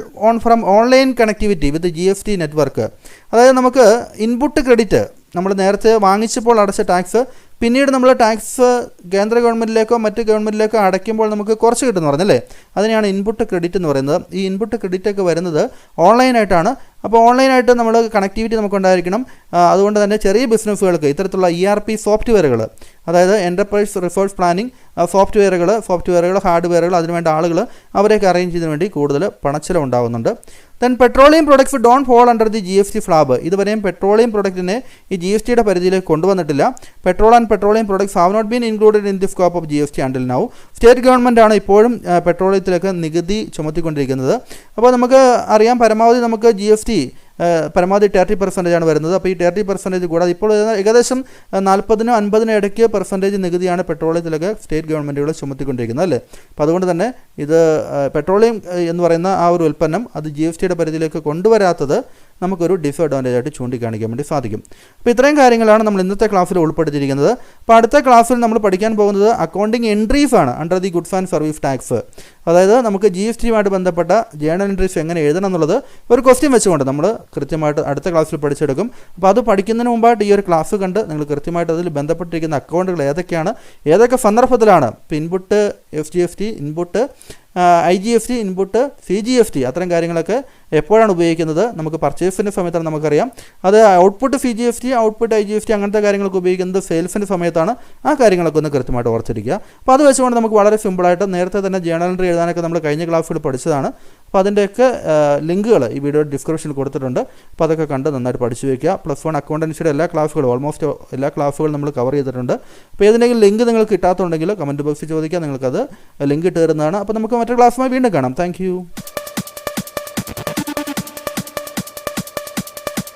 A: from online connectivity with GST network. അതായത് നമുക്ക് ഇൻപുട്ട് ക്രെഡിറ്റ്, നമ്മൾ നേരത്തെ വാങ്ങിച്ചപ്പോൾ അടച്ച ടാക്സ് പിന്നീട് നമ്മൾ ടാക്സ് കേന്ദ്ര ഗവൺമെൻറ്റിലേക്കോ മറ്റ് ഗവൺമെൻറ്റിലേക്കോ അടയ്ക്കുമ്പോൾ നമുക്ക് കുറച്ച് കിട്ടുമെന്ന് പറഞ്ഞല്ലേ, അതിനെയാണ് ഇൻപുട്ട് ക്രെഡിറ്റ് എന്ന് പറയുന്നത്. ഈ ഇൻപുട്ട് ക്രെഡിറ്റൊക്കെ വരുന്നത് ഓൺലൈനായിട്ടാണ്. അപ്പോൾ ഓൺലൈനായിട്ട് നമ്മൾ കണക്ടിവിറ്റി നമുക്കുണ്ടായിരിക്കണം. അതുകൊണ്ട് തന്നെ ചെറിയ ബിസിനസ്സുകൾക്ക് ഇത്തരത്തിലുള്ള ERP സോഫ്റ്റ്വെയറുകൾ, അതായത് എൻ്റർപ്രൈസ് റിസോഴ്സ് പ്ലാനിങ് സോഫ്റ്റ്വെയറുകൾ, ഹാർഡ്വെയറുകൾ, അതിനുവേണ്ട ആളുകൾ അവരെയൊക്കെ അറേഞ്ച് ചെയ്യുന്നതിന് വേണ്ടി കൂടുതൽ പണച്ചിലവ് ഉണ്ടാകുന്നുണ്ട്. Then petroleum products don't fall under the GST slab. ഇതുവരെയും പെട്രോളിയം പ്രൊഡക്റ്റിനെ ഈ GSTയുടെ പരിധിയിലേക്ക് കൊണ്ടുവന്നിട്ടില്ല. Petrol and petroleum products have not been included in the scope of GST until now. State ഗവൺമെൻറ്റാണ് ഇപ്പോഴും പെട്രോളിയത്തിലേക്ക് നികുതി ചുമത്തിക്കൊണ്ടിരിക്കുന്നത്. അപ്പോൾ നമുക്ക് അറിയാം, പരമാവധി നമുക്ക് GST പരമാവധി 30% ആണ് വരുന്നത്. അപ്പോൾ ഈ 30% കൂടാതെ ഇപ്പോൾ ഏകദേശം 40-നും 50-നും ഇടയ്ക്ക് പെർസെൻറ്റേജ് നികുതിയാണ് പെട്രോളിയത്തിലൊക്കെ സ്റ്റേറ്റ് ഗവൺമെൻറ്റുകൾ ചുമത്തിക്കൊണ്ടിരിക്കുന്നത് അല്ലേ. അപ്പോൾ അതുകൊണ്ട് തന്നെ ഇത് പെട്രോളിയം എന്ന് പറയുന്ന ആ ഒരു ഉൽപ്പന്നം അത് GSTയുടെ പരിധിയിലേക്ക് കൊണ്ടുവരാത്തത് നമുക്കൊരു ഡിസഡ്വാൻറ്റേജ് ആയിട്ട് ചൂണ്ടിക്കാണിക്കാൻ വേണ്ടി സാധിക്കും. അപ്പോൾ ഇത്രയും കാര്യങ്ങളാണ് നമ്മൾ ഇന്നത്തെ ക്ലാസ്സിൽ ഉൾപ്പെടുത്തിയിരിക്കുന്നത്. അപ്പോൾ അടുത്ത ക്ലാസ്സിൽ നമ്മൾ പഠിക്കാൻ പോകുന്നത് അക്കൗണ്ടിങ് എൻട്രീസ് ആണ് under the goods and service tax. അതായത് നമുക്ക് GSTയുമായിട്ട് ബന്ധപ്പെട്ട ജേണൽ എൻട്രീസ് എങ്ങനെ എഴുതണം എന്നുള്ളത് ഒരു ക്വസ്റ്റ്യൻ വെച്ചുകൊണ്ട് നമ്മൾ കൃത്യമായിട്ട് അടുത്ത ക്ലാസ്സിൽ പഠിച്ചെടുക്കും. അപ്പോൾ അത് പഠിക്കുന്നതിന് മുമ്പായിട്ട് ഈ ഒരു ക്ലാസ് കണ്ട് നിങ്ങൾ കൃത്യമായിട്ട് അതിൽ ബന്ധപ്പെട്ടിരിക്കുന്ന അക്കൗണ്ടുകൾ ഏതൊക്കെയാണ്, ഏതൊക്കെ സന്ദർഭത്തിലാണ് ഇപ്പോൾ input FGST, input IGST, input CGST അത്തരം കാര്യങ്ങളൊക്കെ എപ്പോഴാണ് ഉപയോഗിക്കുന്നത്, നമുക്ക് പർച്ചേസിൻ്റെ സമയത്താണ് നമുക്കറിയാം. അത് ഔട്ട്പുട്ട് CGST, ഔട്ട്പുട്ട് IGST അങ്ങനത്തെ കാര്യങ്ങളൊക്കെ ഉപയോഗിക്കുന്നത് സെയിൽസിൻ്റെ സമയത്താണ്. ആ കാര്യങ്ങളൊക്കെ ഒന്ന് കൃത്യമായിട്ട് ഓർത്തിരിക്കുക. അപ്പോൾ അത് വെച്ചുകൊണ്ട് നമുക്ക് വളരെ സിമ്പിളായിട്ട് നേരത്തെ തന്നെ ജേണൽ എൻട്രി എഴുതാനൊക്കെ നമ്മൾ കഴിഞ്ഞ ക്ലാസ്സിൽ പഠിച്ചതാണ്. അപ്പോൾ അതിൻ്റെയൊക്കെ ലിങ്കുകൾ ഈ വീഡിയോ ഡിസ്ക്രിപ്ഷനിൽ കൊടുത്തിട്ടുണ്ട്. അപ്പോൾ അതൊക്കെ കണ്ട് നന്നായിട്ട് പഠിച്ചു വയ്ക്കുക. +1 അക്കൗണ്ടൻസിയുടെ എല്ലാ ക്ലാസ്സുകളും ഓൾമോസ്റ്റ് എല്ലാ ക്ലാസ്സുകളും നമ്മൾ കവർ ചെയ്തിട്ടുണ്ട്. അപ്പോൾ ഏതെങ്കിലും ലിങ്ക് നിങ്ങൾക്ക് കിട്ടാത്തുണ്ടെങ്കിൽ കമൻറ്റ് ബോക്സിൽ ചോദിക്കുക, നിങ്ങൾക്കത് ലിങ്ക് ഇട്ട് തരുന്നതാണ്. അപ്പോൾ നമുക്ക് മറ്റൊരു ക്ലാസ്സുമായി വീണ്ടും കാണാം. താങ്ക്